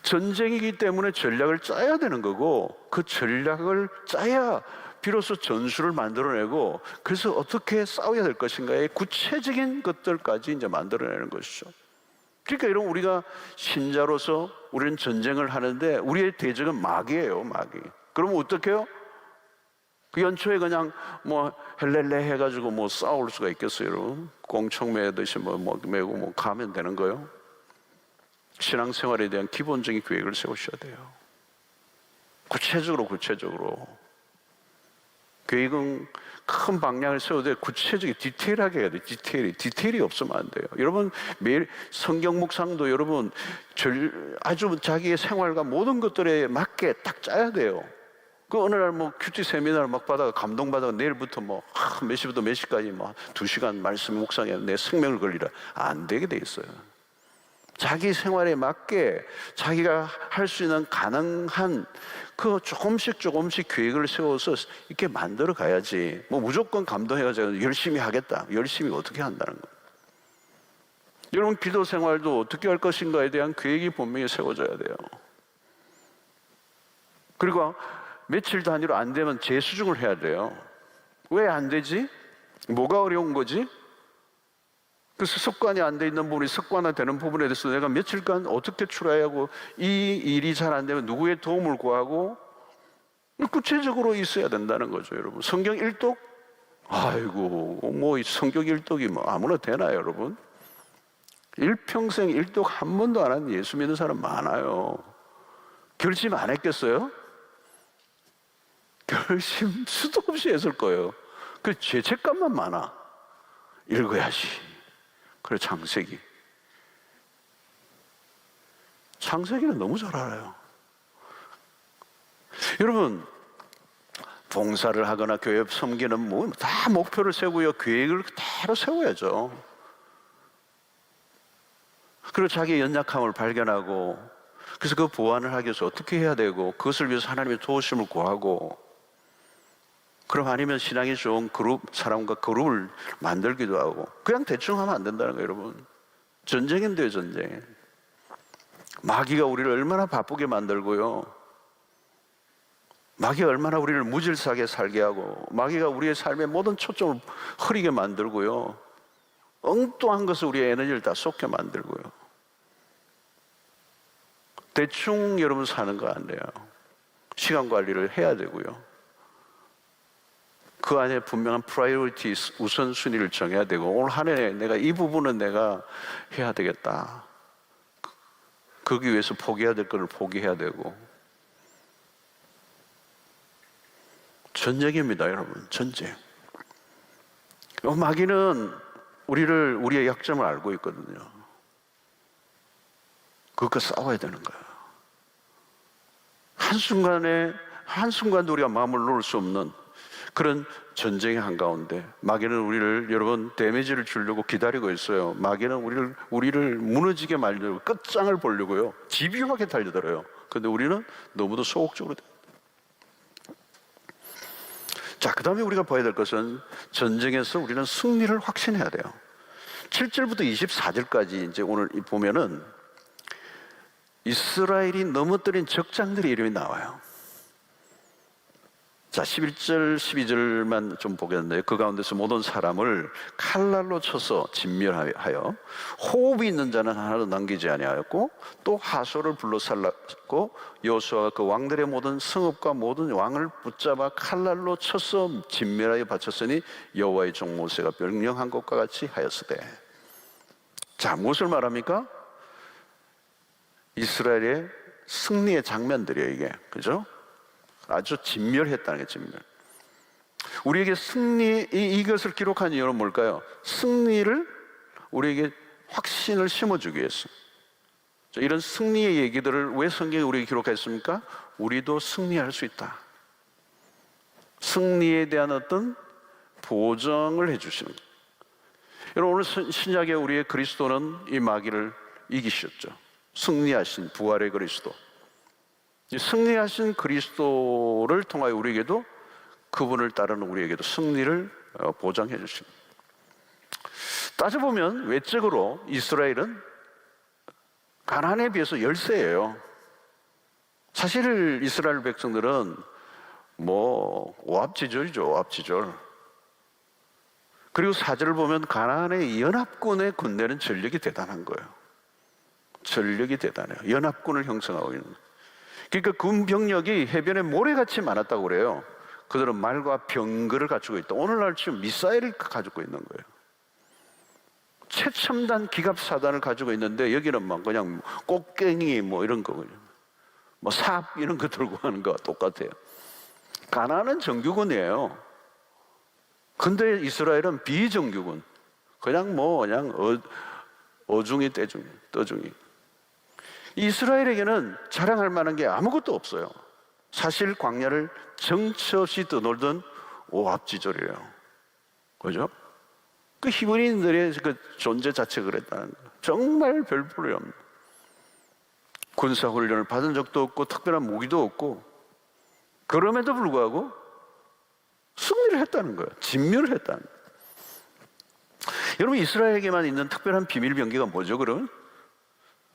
전쟁이기 때문에 전략을 짜야 되는 거고, 그 전략을 짜야 비로소 전술을 만들어내고 그래서 어떻게 싸워야 될 것인가의 구체적인 것들까지 이제 만들어내는 것이죠. 그러니까 여러분, 우리가 신자로서 우리는 전쟁을 하는데 우리의 대적은 마귀예요, 마귀. 그러면 어떻게 해요? 그 연초에 그냥 뭐 헬렐레 해가지고 뭐 싸울 수가 있겠어요, 여러분? 꽁총 매듯이 매고 가면 되는 거예요? 신앙생활에 대한 기본적인 계획을 세우셔야 돼요. 구체적으로 계획은 큰 방향을 세워도 구체적인 디테일하게 해야 돼요. 디테일이 없으면 안 돼요. 여러분, 매일 성경 묵상도 여러분 아주 자기의 생활과 모든 것들에 맞게 딱 짜야 돼요. 그 어느 날 뭐 큐티 세미나를 막 받아가 감동받아가 내일부터 몇 시부터 몇 시까지 2시간 말씀 묵상해 내 생명을 걸리라. 안 되게 돼 있어요. 자기 생활에 맞게 자기가 할 수 있는 가능한 그 조금씩 계획을 세워서 이렇게 만들어 가야지. 무조건 감동해가지고 열심히 하겠다. 열심히 어떻게 한다는 거예요. 여러분, 기도 생활도 어떻게 할 것인가에 대한 계획이 분명히 세워져야 돼요. 그리고 며칠 단위로 안 되면 재수중을 해야 돼요. 왜 안 되지? 뭐가 어려운 거지? 그래서 습관이 안 돼 있는 부분이 습관화되는 부분에 대해서 내가 며칠간 어떻게 출하하고 이 일이 잘 안 되면 누구의 도움을 구하고 구체적으로 있어야 된다는 거죠, 여러분. 성경 일독? 아이고, 성경 일독이 아무나 되나요, 여러분? 일평생 일독 한 번도 안 한 예수 믿는 사람 많아요. 결심 안 했겠어요? 결심 수도 없이 했을 거예요. 그 죄책감만 많아. 읽어야지. 그래, 창세기는 너무 잘 알아요. 여러분, 봉사를 하거나 교회 섬기는 다 목표를 세우고요, 계획을 그대로 세워야죠. 그리고 자기의 연약함을 발견하고, 그래서 그 보완을 하기 위해서 어떻게 해야 되고, 그것을 위해서 하나님의 도우심을 구하고, 그럼 아니면 신앙이 좋은 사람과 그룹을 만들기도 하고. 그냥 대충 하면 안 된다는 거예요, 여러분. 전쟁인데요, 전쟁. 마귀가 우리를 얼마나 바쁘게 만들고요, 마귀가 얼마나 우리를 무질서하게 살게 하고, 마귀가 우리의 삶의 모든 초점을 흐리게 만들고요, 엉뚱한 것을 우리의 에너지를 다 쏟게 만들고요. 대충 여러분 사는 거 안 돼요. 시간 관리를 해야 되고요, 그 안에 분명한 프라이어리티, 우선순위를 정해야 되고, 오늘 한 해 내가 이 부분은 내가 해야 되겠다. 거기 위해서 포기해야 될 것을 포기해야 되고. 전쟁입니다, 여러분. 전쟁. 마귀는 우리의 약점을 알고 있거든요. 그것과 싸워야 되는 거예요. 한순간도 우리가 마음을 놓을 수 없는 그런 전쟁의 한가운데 마귀는 우리를, 여러분, 데미지를 주려고 기다리고 있어요. 마귀는 우리를 무너지게 말려고 끝장을 보려고요, 집요하게 달려들어요. 그런데 우리는 너무도 소극적으로. 자, 그 다음에 우리가 봐야 될 것은 전쟁에서 우리는 승리를 확신해야 돼요. 7절부터 24절까지 이제 오늘 보면은 이스라엘이 넘어뜨린 적장들의 이름이 나와요. 자, 11절, 12절만 좀 보겠는데요. 그 가운데서 모든 사람을 칼날로 쳐서 진멸하여 호흡이 있는 자는 하나도 남기지 아니하였고, 또 하소를 불러살랐고, 여호수아가 그 왕들의 모든 성읍과 모든 왕을 붙잡아 칼날로 쳐서 진멸하여 바쳤으니 여호와의 종 모세가 명령한 것과 같이 하였으되. 자, 무엇을 말합니까? 이스라엘의 승리의 장면들이에요, 이게. 그죠? 아주 진멸했다는 게 진멸. 우리에게 이것을 기록한 이유는 뭘까요? 승리를 우리에게 확신을 심어주기 위해서. 이런 승리의 얘기들을 왜 성경에 우리에게 기록했습니까? 우리도 승리할 수 있다. 승리에 대한 어떤 보정을 해주시는 거예요. 여러분, 오늘 신약에 우리의 그리스도는 이 마귀를 이기셨죠. 승리하신 부활의 그리스도. 승리하신 그리스도를 통하여 우리에게도, 그분을 따르는 우리에게도 승리를 보장해 주십니다. 따져보면 외적으로 이스라엘은 가나안에 비해서 열세예요. 사실 이스라엘 백성들은 뭐 오합지졸이죠, 오합지졸. 그리고 4절을 보면 가나안의 연합군의 군대는 전력이 대단한 거예요. 전력이 대단해요. 연합군을 형성하고 있는. 그러니까 군 병력이 해변에 모래같이 많았다고 그래요. 그들은 말과 병거를 갖추고 있다. 오늘날 지금 미사일을 가지고 있는 거예요. 최첨단 기갑사단을 가지고 있는데 여기는 막 그냥 꽃갱이 뭐 이런 거거든요. 뭐 삽 이런 거 들고 하는 거와 똑같아요. 가나안은 정규군이에요. 근데 이스라엘은 비정규군. 그냥 어중이 떼중이 떠중이. 이스라엘에게는 자랑할 만한 게 아무것도 없어요. 사실 광야를 정처 없이 떠돌던 오합지졸이에요. 그죠? 그 히브리인들의 그 존재 자체가 그랬다는 거예요. 정말 별 볼이 없는. 군사훈련을 받은 적도 없고 특별한 무기도 없고 그럼에도 불구하고 승리를 했다는 거예요. 진멸을 했다는 거예요. 여러분, 이스라엘에게만 있는 특별한 비밀 병기가 뭐죠, 그러면?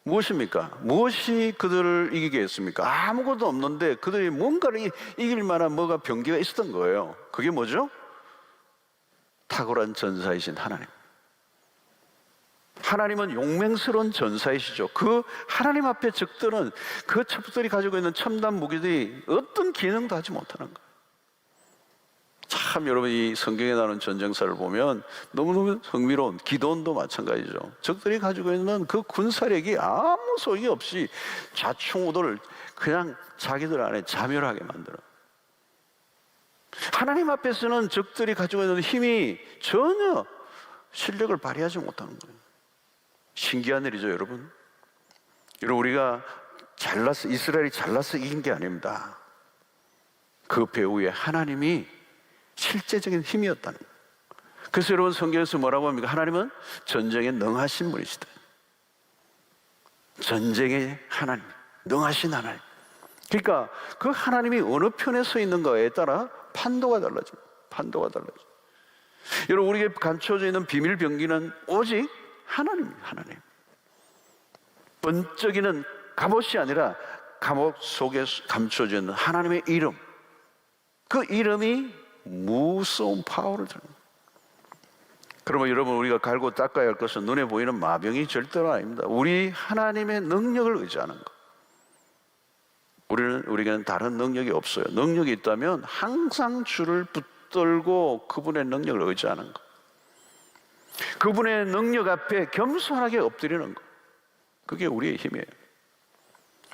무엇입니까? 무엇이 그들을 이기게 했습니까? 아무것도 없는데 그들이 뭔가를 이길 만한 뭐가 병기가 있었던 거예요. 그게 뭐죠? 탁월한 전사이신 하나님. 하나님은 용맹스러운 전사이시죠. 그 하나님 앞에 적들은 그 첩들이 가지고 있는 첨단 무기들이 어떤 기능도 하지 못하는 거예요. 참 여러분, 이 성경에 나오는 전쟁사를 보면 너무너무 흥미로운. 기도원도 마찬가지죠. 적들이 가지고 있는 그 군사력이 아무 소용이 없이 좌충우돌을 그냥 자기들 안에 자멸하게 만들어. 하나님 앞에서는 적들이 가지고 있는 힘이 전혀 실력을 발휘하지 못하는 거예요. 신기한 일이죠, 여러분. 여러분, 우리가 이스라엘이 잘나서 이긴 게 아닙니다. 그 배후에 하나님이 실제적인 힘이었다는 거예요. 그래서 여러분, 성경에서 뭐라고 합니까? 하나님은 전쟁에 능하신 분이시다. 전쟁의 하나님, 능하신 하나님. 그러니까 그 하나님이 어느 편에 서 있는가에 따라 판도가 달라집니다. 판도가 달라집니다. 여러분, 우리에게 감춰져 있는 비밀 병기는 오직 하나님입니다. 하나님. 번쩍이는 갑옷이 아니라 감옥 속에 감춰져 있는 하나님의 이름. 그 이름이 무서운 파워를 드립니다. 그러면 여러분, 우리가 갈고 닦아야 할 것은 눈에 보이는 마병이 절대로 아닙니다. 우리 하나님의 능력을 의지하는 것. 우리에게는 다른 능력이 없어요. 능력이 있다면 항상 주를 붙들고 그분의 능력을 의지하는 것. 그분의 능력 앞에 겸손하게 엎드리는 것. 그게 우리의 힘이에요.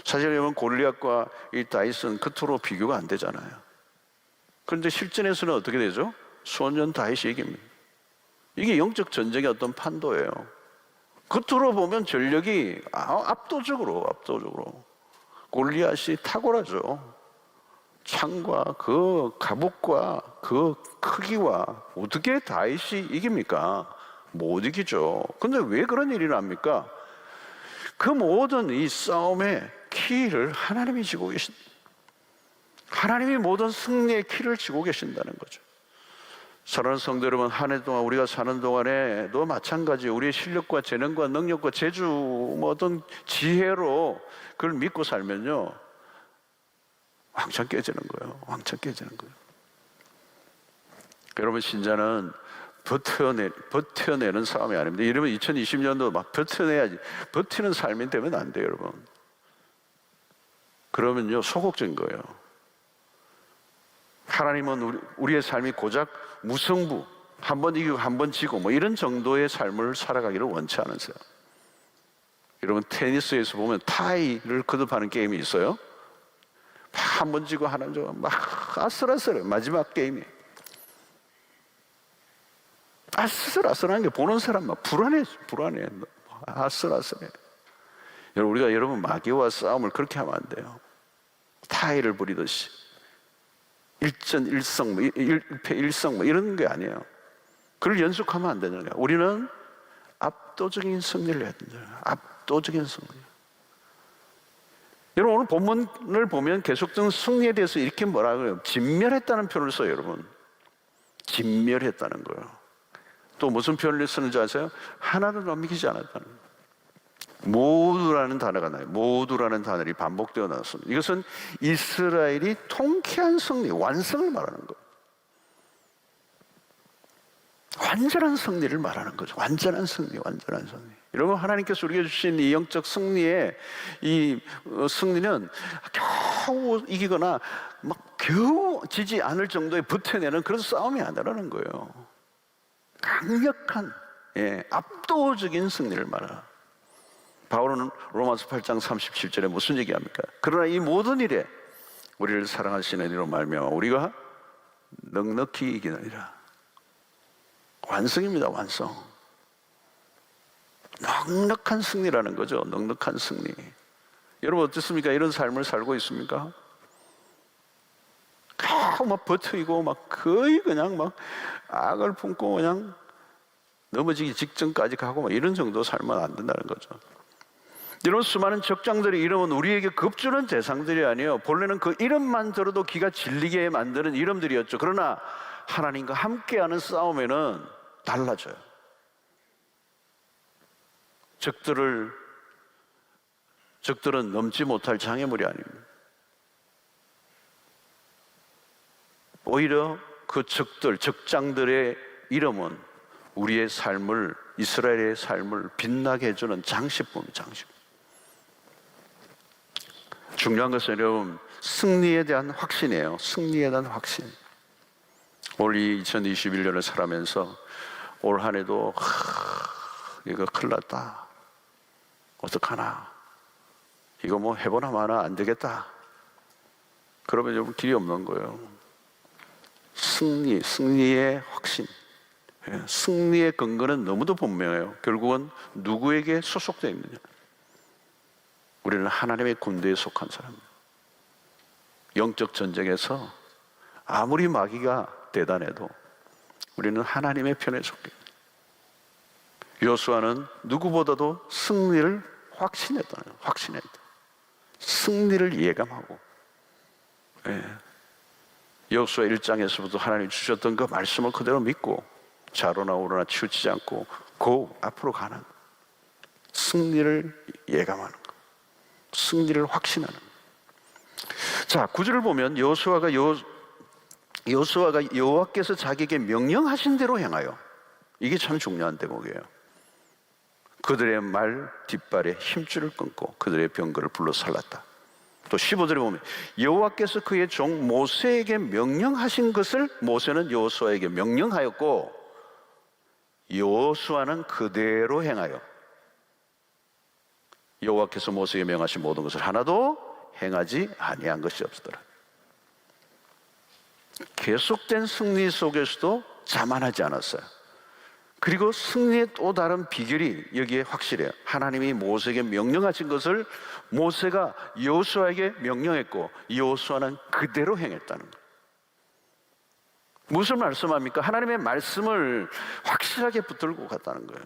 사실 여러분, 골리앗과 이 다윗은 겉으로 비교가 안 되잖아요. 그런데 실전에서는 어떻게 되죠? 소년 다윗이 이깁니다. 이게 영적 전쟁의 어떤 판도예요. 겉으로 보면 전력이 압도적으로 골리앗이 탁월하죠. 창과 그 갑옷과 그 크기와 어떻게 다윗이 이깁니까? 못 이기죠. 근데 왜 그런 일이 납니까? 그 모든 이 싸움의 키를 하나님이 쥐고 계신다. 하나님이 모든 승리의 키를 쥐고 계신다는 거죠. 사랑하는 성도 여러분, 한 해 동안 우리가 사는 동안에도 마찬가지 우리의 실력과 재능과 능력과 재주 어떤 지혜로 그걸 믿고 살면요, 왕창 깨지는 거예요. 왕창 깨지는 거예요. 여러분, 신자는 버텨내는 싸움이 아닙니다. 이러면 2020년도 막 버텨내야지. 버티는 삶이 되면 안 돼요, 여러분. 그러면요, 소극적인 거예요. 하나님은 우리의 삶이 고작 무승부, 한 번 이기고 한 번 지고 뭐 이런 정도의 삶을 살아가기를 원치 않으세요. 여러분, 테니스에서 보면 타이를 거듭하는 게임이 있어요. 한 번 지고 하나 지고 막 아슬아슬해. 마지막 게임이 아슬아슬한 게 보는 사람 막 불안해. 아슬아슬해. 여러분, 마귀와 싸움을 그렇게 하면 안 돼요. 타이를 부리듯이 일전일성, 1패 1성 이런 게 아니에요. 그걸 연속하면 안 되는 거예요. 우리는 압도적인 승리를 해야 된다. 압도적인 승리. 여러분, 오늘 본문을 보면 계속적인 승리에 대해서 이렇게 뭐라 그래요? 진멸했다는 표현을 써요, 여러분. 진멸했다는 거예요. 또 무슨 표현을 쓰는지 아세요? 하나도 남기지 않았다는 거예요. 모두라는 단어가 나요. 모두라는 단어를 반복되어 나왔습니다. 이것은 이스라엘이 통쾌한 승리, 완성을 말하는 거예요. 완전한 승리를 말하는 거죠. 완전한 승리, 완전한 승리. 여러분, 하나님께서 우리에게 주신 이 영적 승리의 이 승리는 겨우 이기거나 막 겨우 지지 않을 정도에 버텨내는 그런 싸움이 아니라는 거예요. 강력한, 압도적인 승리를 말하는. 바울은 로마서 8장 37절에 무슨 얘기합니까? 그러나 이 모든 일에 우리를 사랑하시는 이로 말미암아 우리가 넉넉히 이기느니라. 완성입니다. 완성. 넉넉한 승리라는 거죠. 넉넉한 승리. 여러분 어떻습니까? 이런 삶을 살고 있습니까? 막 버티고 막 거의 그냥 막 악을 품고 그냥 넘어지기 직전까지 가고 막 이런 정도 살면 안 된다는 거죠. 이런 수많은 적장들의 이름은 우리에게 겁주는 대상들이 아니에요. 본래는 그 이름만 들어도 기가 질리게 만드는 이름들이었죠. 그러나 하나님과 함께하는 싸움에는 달라져요. 적들은 넘지 못할 장애물이 아닙니다. 오히려 그 적장들의 이름은 우리의 삶을, 이스라엘의 삶을 빛나게 해주는 장식품입니다. 장식품. 중요한 것은 여러분, 승리에 대한 확신이에요. 승리에 대한 확신. 올 2021년을 살아면서 올 한 해도 이거 큰일 났다. 어떡하나. 이거 뭐 해보나 마나 안 되겠다. 그러면 여러분 길이 없는 거예요. 승리의 확신. 승리의 근거는 너무도 분명해요. 결국은 누구에게 소속되어 있느냐. 우리는 하나님의 군대에 속한 사람입니다. 영적 전쟁에서 아무리 마귀가 대단해도 우리는 하나님의 편에 속해 있습니다. 요수아는 누구보다도 승리를 확신했다. 승리를 예감하고. 여호수아 1장에서부터 하나님 주셨던 그 말씀을 그대로 믿고 좌로나 우로나 치우치지 않고 앞으로 가는 승리를 예감하는 것, 승리를 확신하는 것. 자, 9절을 보면 여호수아가 여호와께서 자기에게 명령하신 대로 행하여, 이게 참 중요한 대목이에요. 그들의 말 뒷발에 힘줄을 끊고 그들의 병거를 불러 살랐다. 또 15절에 보면 여호와께서 그의 종 모세에게 명령하신 것을 모세는 여호수아에게 명령하였고 여호수아는 그대로 행하여 여호와께서 모세에게 명하신 모든 것을 하나도 행하지 아니한 것이 없더라. 계속된 승리 속에서도 자만하지 않았어요. 그리고 승리의 또 다른 비결이 여기에 확실해요. 하나님이 모세에게 명령하신 것을 모세가 여호수아에게 명령했고 여호수아는 그대로 행했다는 거예요. 무슨 말씀합니까? 하나님의 말씀을 확실하게 붙들고 갔다는 거예요.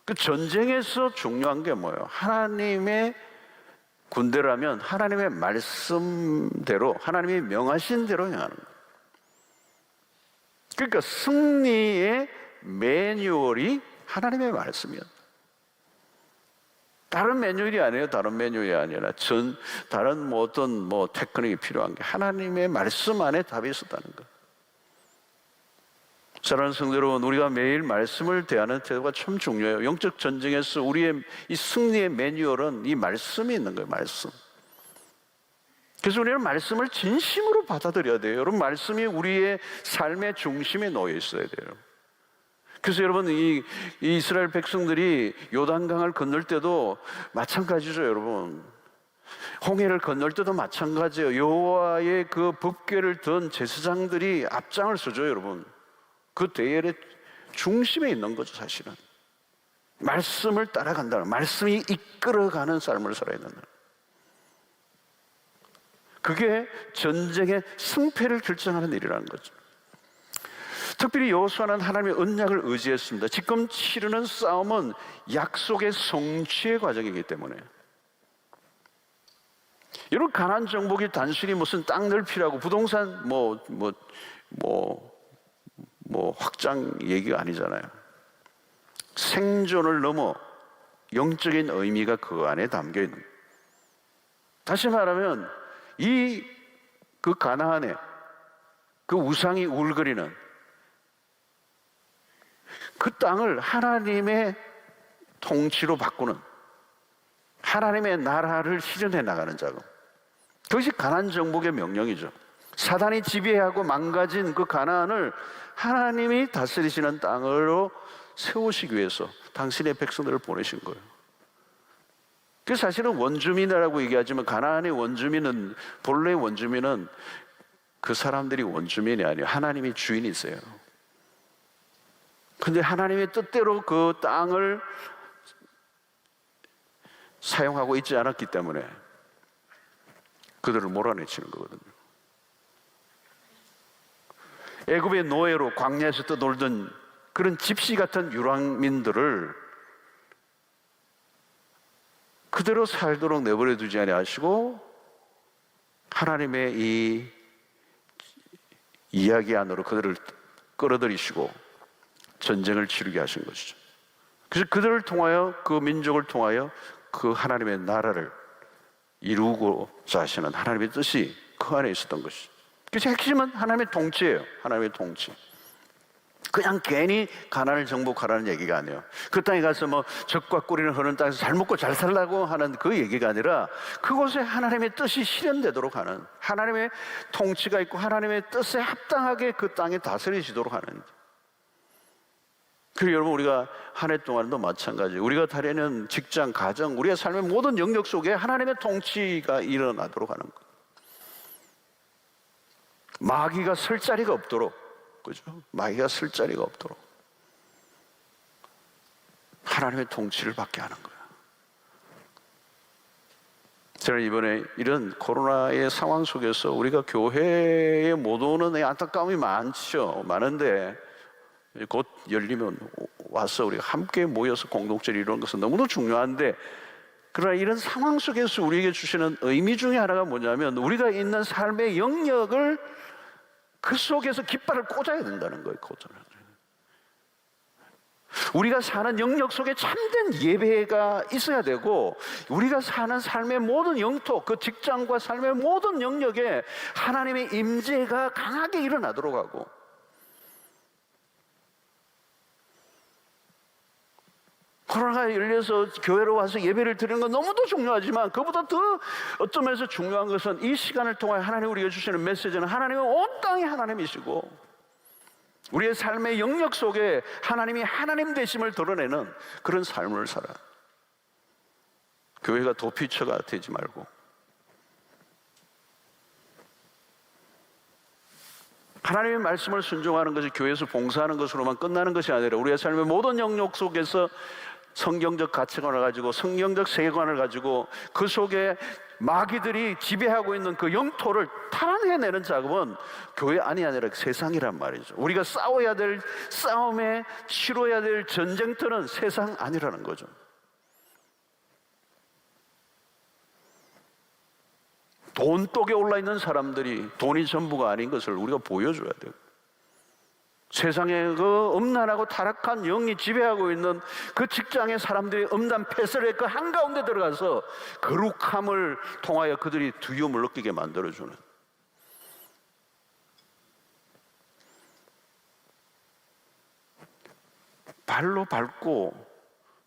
그 전쟁에서 중요한 게 뭐예요? 하나님의 군대라면 하나님의 말씀대로, 하나님이 명하신 대로 행하는 거예요. 그러니까 승리의 매뉴얼이 하나님의 말씀이었다. 다른 매뉴얼이 아니에요. 다른 매뉴얼이 아니라 다른 어떤 테크닉이 필요한 게 하나님의 말씀 안에 답이 있었다는 거예요. 사랑하는 성도 여러분, 우리가 매일 말씀을 대하는 태도가 참 중요해요. 영적 전쟁에서 우리의 이 승리의 매뉴얼은 이 말씀이 있는 거예요. 말씀. 그래서 우리는 말씀을 진심으로 받아들여야 돼요. 여러분, 말씀이 우리의 삶의 중심에 놓여 있어야 돼요. 그래서 여러분, 이 이스라엘 백성들이 요단강을 건널 때도 마찬가지죠. 여러분, 홍해를 건널 때도 마찬가지예요. 여호와의 그 법궤를 든 제사장들이 앞장을 서죠. 여러분, 그 대열의 중심에 있는 거죠. 사실은 말씀을 따라간다는, 말씀이 이끌어가는 삶을 살아야 된다. 그게 전쟁의 승패를 결정하는 일이라는 거죠. 특별히 여호수아는 하나님의 언약을 의지했습니다. 지금 치르는 싸움은 약속의 성취의 과정이기 때문에. 여러분, 가나안 정복이 단순히 무슨 땅 넓히라고 부동산 확장 얘기가 아니잖아요. 생존을 넘어 영적인 의미가 그 안에 담겨 있는 거예요. 다시 말하면 그 가나안에 그 우상이 울거리는 그 땅을 하나님의 통치로 바꾸는, 하나님의 나라를 실현해 나가는 작업, 그것이 가나안 정복의 명령이죠. 사단이 지배하고 망가진 그 가나안을 하나님이 다스리시는 땅으로 세우시기 위해서 당신의 백성들을 보내신 거예요. 그 사실은 원주민이라고 얘기하지만 가나안의 원주민은, 본래의 원주민은 그 사람들이 원주민이 아니에요. 하나님이 주인이세요. 근데 하나님의 뜻대로 그 땅을 사용하고 있지 않았기 때문에 그들을 몰아내치는 거거든요. 애굽의 노예로 광야에서 떠돌던 그런 집시 같은 유랑민들을 그대로 살도록 내버려 두지 아니하시고 하나님의 이 이야기 안으로 그들을 끌어들이시고 전쟁을 치르게 하신 것이죠. 그래서 그들을 통하여, 그 민족을 통하여 그 하나님의 나라를 이루고자 하시는 하나님의 뜻이 그 안에 있었던 것이죠. 그래서 핵심은 하나님의 통치예요. 하나님의 통치. 그냥 괜히 가나안을 정복하라는 얘기가 아니에요. 그 땅에 가서 뭐 적과 꿀이는 흐르는 땅에서 잘 먹고 잘 살라고 하는 그 얘기가 아니라 그곳에 하나님의 뜻이 실현되도록 하는, 하나님의 통치가 있고 하나님의 뜻에 합당하게 그 땅에 다스리시도록 하는. 그리고 여러분, 우리가 한 해 동안도 마찬가지예요. 우리가 다니는 직장, 가정, 우리의 삶의 모든 영역 속에 하나님의 통치가 일어나도록 하는 것. 마귀가 설 자리가 없도록, 그죠? 마귀가 쓸 자리가 없도록 하나님의 통치를 받게 하는 거예요. 저는 이번에 이런 코로나의 상황 속에서 우리가 교회에 못 오는 안타까움이 많은데 곧 열리면 와서 우리가 함께 모여서 공동체를 이루는 것은 너무도 중요한데, 그러나 이런 상황 속에서 우리에게 주시는 의미 중에 하나가 뭐냐면 우리가 있는 삶의 영역을 그 속에서 깃발을 꽂아야 된다는 거예요. 우리가 사는 영역 속에 참된 예배가 있어야 되고, 우리가 사는 삶의 모든 영토, 그 직장과 삶의 모든 영역에 하나님의 임재가 강하게 일어나도록 하고, 코로나가 열려서 교회로 와서 예배를 드리는 건 너무도 중요하지만 그보다 더 어떤 면에서 중요한 것은 이 시간을 통해 하나님 우리가 주시는 메시지는 하나님은 온 땅이 하나님이시고 우리의 삶의 영역 속에 하나님이 하나님 되심을 드러내는 그런 삶을 살아. 교회가 도피처가 되지 말고 하나님의 말씀을 순종하는 것이 교회에서 봉사하는 것으로만 끝나는 것이 아니라 우리의 삶의 모든 영역 속에서 성경적 가치관을 가지고 성경적 세계관을 가지고 그 속에 마귀들이 지배하고 있는 그 영토를 탈환해내는 작업은 교회 안이 아니라 세상이란 말이죠. 우리가 싸워야 될 싸움에 치러야 될 전쟁터는 세상 아니라는 거죠. 돈독에 올라있는 사람들이 돈이 전부가 아닌 것을 우리가 보여줘야 돼요. 세상에 그 음란하고 타락한 영이 지배하고 있는 그 직장의 사람들이 음란 패설의 그 한가운데 들어가서 거룩함을 통하여 그들이 두려움을 느끼게 만들어주는, 발로 밟고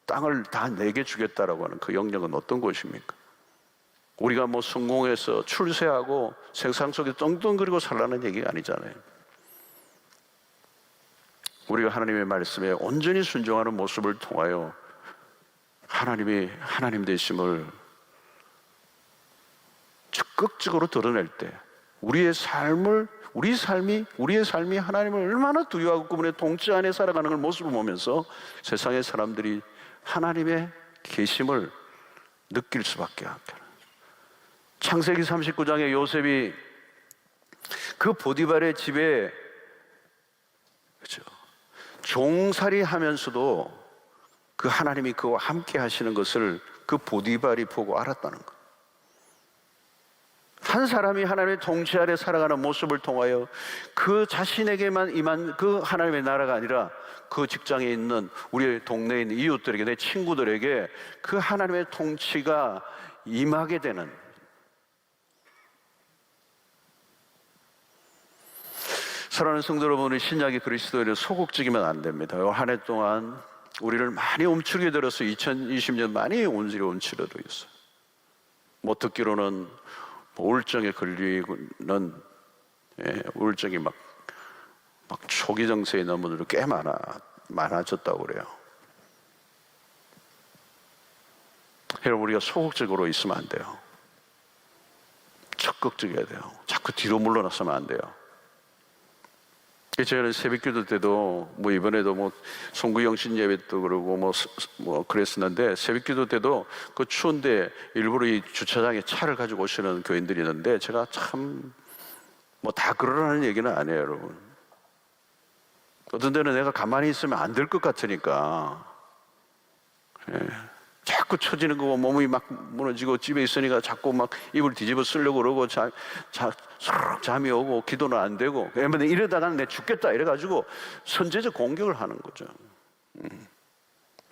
땅을 다 내게 주겠다라고 하는 그 영역은 어떤 것입니까? 우리가 뭐 성공해서 출세하고 세상 속에 떵떵거리고 살라는 얘기가 아니잖아요. 우리가 하나님의 말씀에 온전히 순종하는 모습을 통하여 하나님이 하나님 되심을 적극적으로 드러낼 때 우리의 삶이 하나님을 얼마나 두려워하고 그분의 통치 안에 살아가는 걸 모습을 보면서 세상의 사람들이 하나님의 계심을 느낄 수밖에 없게. 창세기 39장에 요셉이 그 보디발의 집에 그렇죠, 종살이 하면서도 그 하나님이 그와 함께 하시는 것을 그 보디발이 보고 알았다는 것. 한 사람이 하나님의 통치 아래 살아가는 모습을 통하여 그 자신에게만 임한 그 하나님의 나라가 아니라 그 직장에 있는 우리 동네에 있는 이웃들에게, 내 친구들에게 그 하나님의 통치가 임하게 되는, 사랑하는 성도 여러분, 우리 신약의 그리스도인은 소극적이면 안 됩니다. 한 해 동안 우리를 많이 움츠리게 들어서 2020년 많이 움츠려져 있어요. 뭐 듣기로는 우울증에 걸리는, 우울증이 막 초기 증세에 있는 분들도 꽤 많아졌다고 그래요. 여러분, 우리가 소극적으로 있으면 안 돼요. 적극적이어야 돼요. 자꾸 뒤로 물러나서면 안 돼요. 저희는 새벽기도 때도 이번에도 송구영신 예배도 그러고 그랬었는데, 새벽기도 때도 그 추운데 일부러 이 주차장에 차를 가지고 오시는 교인들이 있는데, 제가 참 다 그러라는 얘기는 아니에요, 여러분. 어떤 데는 내가 가만히 있으면 안 될 것 같으니까 자꾸 처지는 거, 몸이 막 무너지고 집에 있으니까 자꾸 막 입을 뒤집어 쓰려고 그러고 잠이 오고 기도는 안 되고, 이러다가는 내가 죽겠다 이래가지고 선제적 공격을 하는 거죠.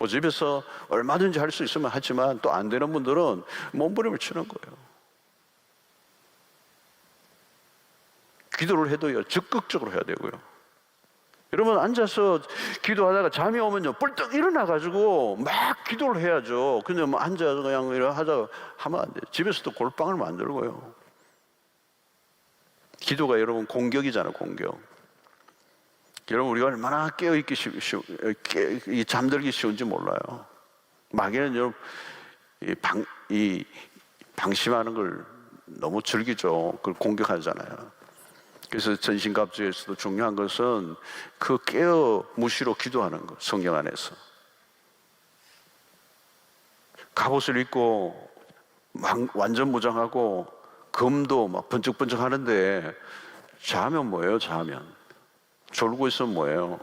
집에서 얼마든지 할 수 있으면 하지만 또 안 되는 분들은 몸부림을 치는 거예요. 기도를 해도요, 적극적으로 해야 되고요. 여러분, 앉아서 기도하다가 잠이 오면요, 뿔떡 일어나가지고 막 기도를 해야죠. 그냥 앉아서 그냥 하면 안 돼요. 집에서도 골방을 만들고요. 기도가 여러분 공격이잖아요, 공격. 여러분, 우리가 얼마나 깨어있기 잠들기 쉬운지 몰라요. 마귀는 여러분, 방심하는 걸 너무 즐기죠. 그걸 공격하잖아요. 그래서 전신갑주에서도 중요한 것은 그 깨어 무시로 기도하는 것, 성령 안에서. 갑옷을 입고 완전 무장하고 검도 막 번쩍번쩍 하는데 자면 뭐예요, 자면? 졸고 있으면 뭐예요?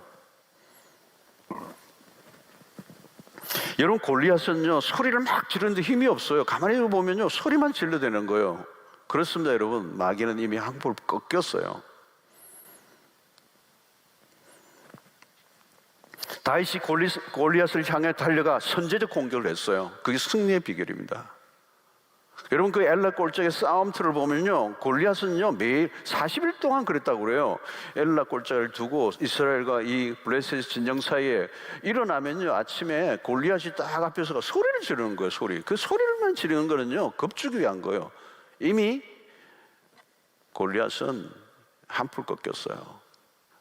여러분, 골리앗은요, 소리를 막 지르는데 힘이 없어요. 가만히 보면요, 소리만 질러대는 거예요. 그렇습니다, 여러분. 마귀는 이미 항복을 꺾였어요. 다윗이 골리앗을 향해 달려가 선제적 공격을 했어요. 그게 승리의 비결입니다. 여러분, 그 엘라 골짜기 싸움터를 보면요, 골리앗은요 매일 40일 동안 그랬다고 그래요. 엘라 골짜기를 두고 이스라엘과 이 블레셋 진영 사이에 일어나면요, 아침에 골리앗이 딱 앞에서 소리를 지르는 거예요. 그 소리를만 지르는 거는요, 겁주기 위한 거예요. 이미 골리앗은 한풀 꺾였어요.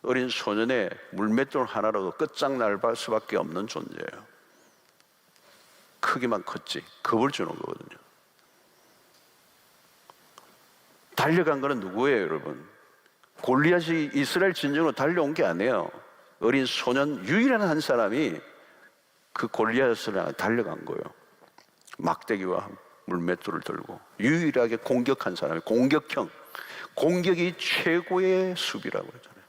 어린 소년의 물맷돌 하나로도 끝장날 수밖에 없는 존재예요. 크기만 컸지 겁을 주는 거거든요. 달려간 거는 누구예요, 여러분? 골리앗이 이스라엘 진영으로 달려온 게 아니에요. 어린 소년 유일한 한 사람이 그 골리앗을 향해 달려간 거예요. 막대기와 물맷돌을 들고 유일하게 공격한 사람이, 공격형, 공격이 최고의 수비라고 그러잖아요.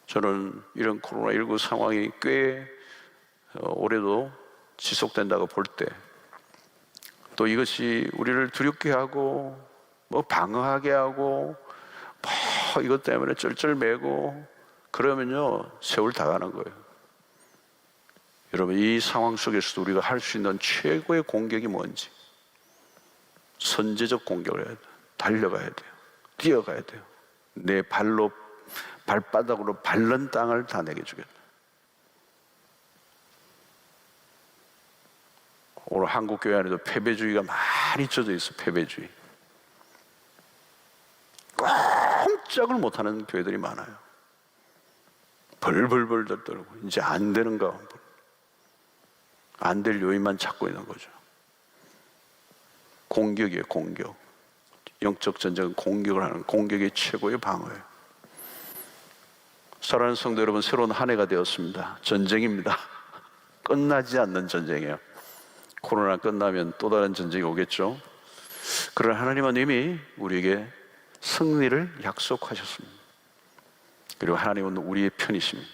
저는 이런 코로나19 상황이 꽤 올해도 지속된다고 볼 때, 또 이것이 우리를 두렵게 하고 방어하게 하고 이것 때문에 쩔쩔매고 그러면요, 세월 다 가는 거예요. 여러분, 이 상황 속에서도 우리가 할 수 있는 최고의 공격이 뭔지, 선제적 공격을 해야 돼요. 달려가야 돼요. 뛰어가야 돼요. 내 발바닥으로 밟는 땅을 다 내게 주겠다. 오늘 한국 교회 안에도 패배주의가 많이 젖어 있어. 패배주의. 꼼짝을 못하는 교회들이 많아요. 벌벌벌 떨고 이제 안 되는가, 안 될 요인만 찾고 있는 거죠. 공격이에요, 공격. 영적 전쟁은 공격을 하는, 공격이 최고의 방어예요. 사랑하는 성도 여러분, 새로운 한 해가 되었습니다. 전쟁입니다. 끝나지 않는 전쟁이에요. 코로나 끝나면 또 다른 전쟁이 오겠죠. 그러나 하나님은 이미 우리에게 승리를 약속하셨습니다. 그리고 하나님은 우리의 편이십니다.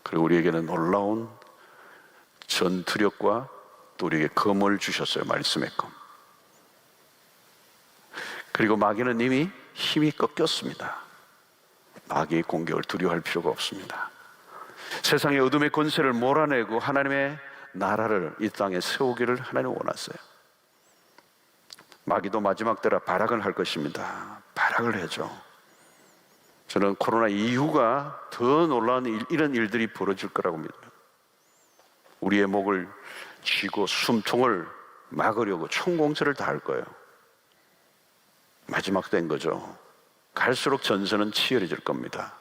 그리고 우리에게는 놀라운 전투력과 또 우리에게 검을 주셨어요. 말씀의 검. 그리고 마귀는 이미 힘이 꺾였습니다. 마귀의 공격을 두려워할 필요가 없습니다. 세상의 어둠의 권세를 몰아내고 하나님의 나라를 이 땅에 세우기를 하나님 원하세요. 마귀도 마지막 때라 발악을 할 것입니다. 발악을 해죠. 저는 코로나 이후가 더 놀라운 이런 일들이 벌어질 거라고 믿어요. 우리의 목을 쥐고 숨통을 막으려고 총공세를 다 할 거예요. 마지막 때인 거죠. 갈수록 전선은 치열해질 겁니다.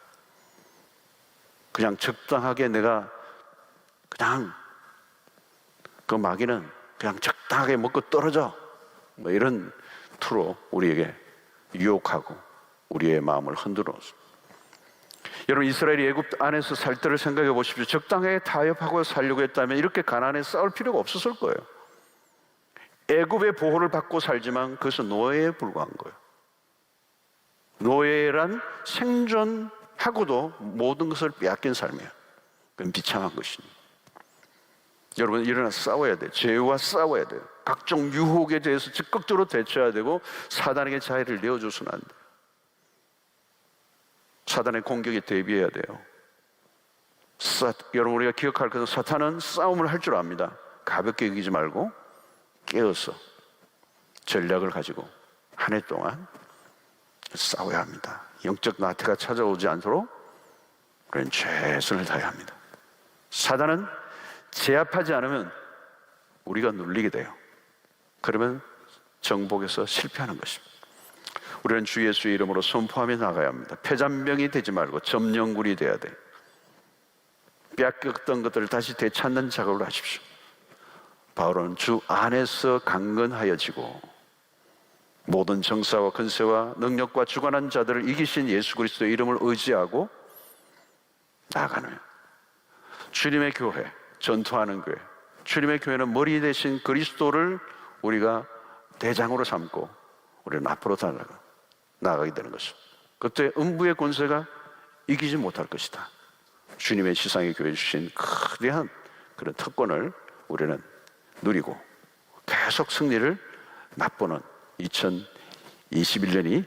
그냥 적당하게 내가 그냥 그 마귀는 그냥 적당하게 먹고 떨어져, 뭐 이런 투로 우리에게 유혹하고 우리의 마음을 흔들어. 여러분, 이스라엘이 애굽 안에서 살 때를 생각해 보십시오. 적당하게 타협하고 살려고 했다면 이렇게 가나안에 싸울 필요가 없었을 거예요. 애굽의 보호를 받고 살지만 그것은 노예에 불과한 거예요. 노예란 생존하고도 모든 것을 빼앗긴 삶이에요. 그건 비참한 것입니다. 여러분, 일어나 싸워야 돼요. 죄와 싸워야 돼요. 각종 유혹에 대해서 적극적으로 대처해야 되고 사단에게 자유를 내어줘서는 안 돼요. 사단의 공격에 대비해야 돼요. 여러분, 우리가 기억할 것은 사탄은 싸움을 할 줄 압니다. 가볍게 여기지 말고 깨어서 전략을 가지고 한 해 동안 싸워야 합니다. 영적 나태가 찾아오지 않도록 우리는 최선을 다해야 합니다. 사단은 제압하지 않으면 우리가 눌리게 돼요. 그러면 정복에서 실패하는 것입니다. 우리는 주 예수의 이름으로 선포하며 나가야 합니다. 패잔병이 되지 말고 점령군이 돼야 돼요. 빼앗겼던 것들을 다시 되찾는 작업을 하십시오. 바울은 주 안에서 강건하여지고 모든 정사와 권세와 능력과 주관한 자들을 이기신 예수 그리스도의 이름을 의지하고 나아가는 주님의 교회, 전투하는 교회. 주님의 교회는 머리 대신 그리스도를 우리가 대장으로 삼고 우리는 앞으로 나아가게 되는 것입니다. 그때 음부의 권세가 이기지 못할 것이다. 주님의 지상의 교회에 주신 거대한 그런 특권을 우리는 누리고 계속 승리를 맛보는 2021년이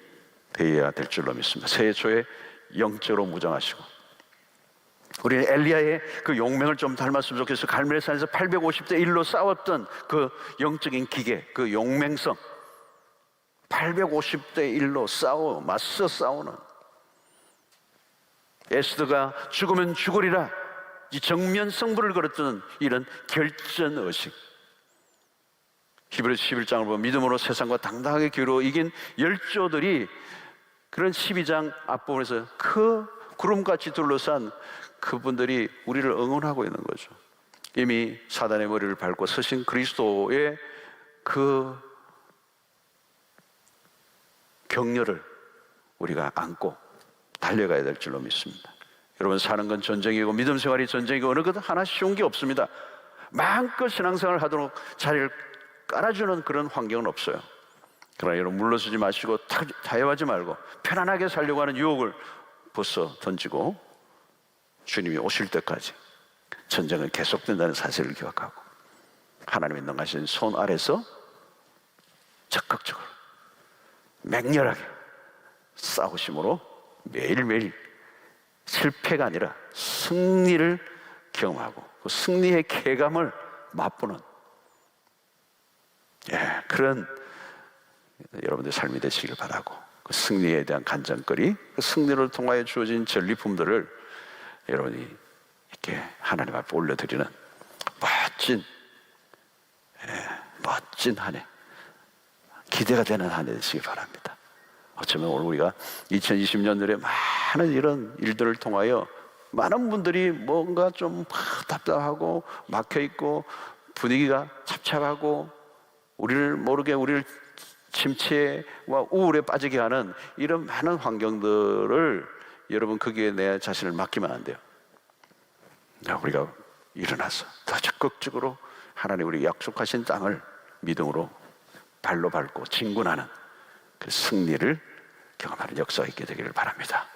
되어야 될 줄로 믿습니다. 새해 초에 영적으로 무장하시고, 우리는 엘리야의 그 용맹을 좀 닮았으면 좋겠어요. 갈멜산에서 850대 1로 싸웠던 그 영적인 기계, 그 용맹성, 850대 1로 맞서 싸우는, 에스더가 죽으면 죽으리라 이 정면 승부를 걸었던 이런 결전의식, 히브리서 11장을 보면 믿음으로 세상과 당당하게 기로 이긴 열조들이 그런 12장 앞부분에서 그 구름같이 둘러싼 그분들이 우리를 응원하고 있는 거죠. 이미 사단의 머리를 밟고 서신 그리스도의 그 격려를 우리가 안고 달려가야 될 줄로 믿습니다. 여러분, 사는 건 전쟁이고 믿음 생활이 전쟁이고 어느 것 하나 쉬운 게 없습니다. 마음껏 신앙생활을 하도록 자리를 깔아주는 그런 환경은 없어요. 그러나 여러분, 물러서지 마시고 타협하지 말고 편안하게 살려고 하는 유혹을 벗어 던지고 주님이 오실 때까지 전쟁은 계속된다는 사실을 기억하고 하나님의 능하신 손 아래서 적극적으로 맹렬하게 싸우심으로 매일매일 실패가 아니라 승리를 경험하고 그 승리의 쾌감을 맛보는 그런 여러분들의 삶이 되시길 바라고, 그 승리에 대한 간증거리, 그 승리를 통하여 주어진 전리품들을 여러분이 이렇게 하나님 앞에 올려드리는 멋진 한 해, 기대가 되는 한 해 되시길 바랍니다. 어쩌면 오늘 우리가 2020년들에 많은 이런 일들을 통하여 많은 분들이 뭔가 좀 답답하고 막혀있고 분위기가 잡잡하고 우리를 모르게 우리를 침체와 우울에 빠지게 하는 이런 많은 환경들을 여러분 거기에 내 자신을 맡기면 안 돼요. 우리가 일어나서 더 적극적으로 하나님 우리 약속하신 땅을 믿음으로 발로 밟고 진군하는 그 승리를 경험하는 역사가 있게 되기를 바랍니다.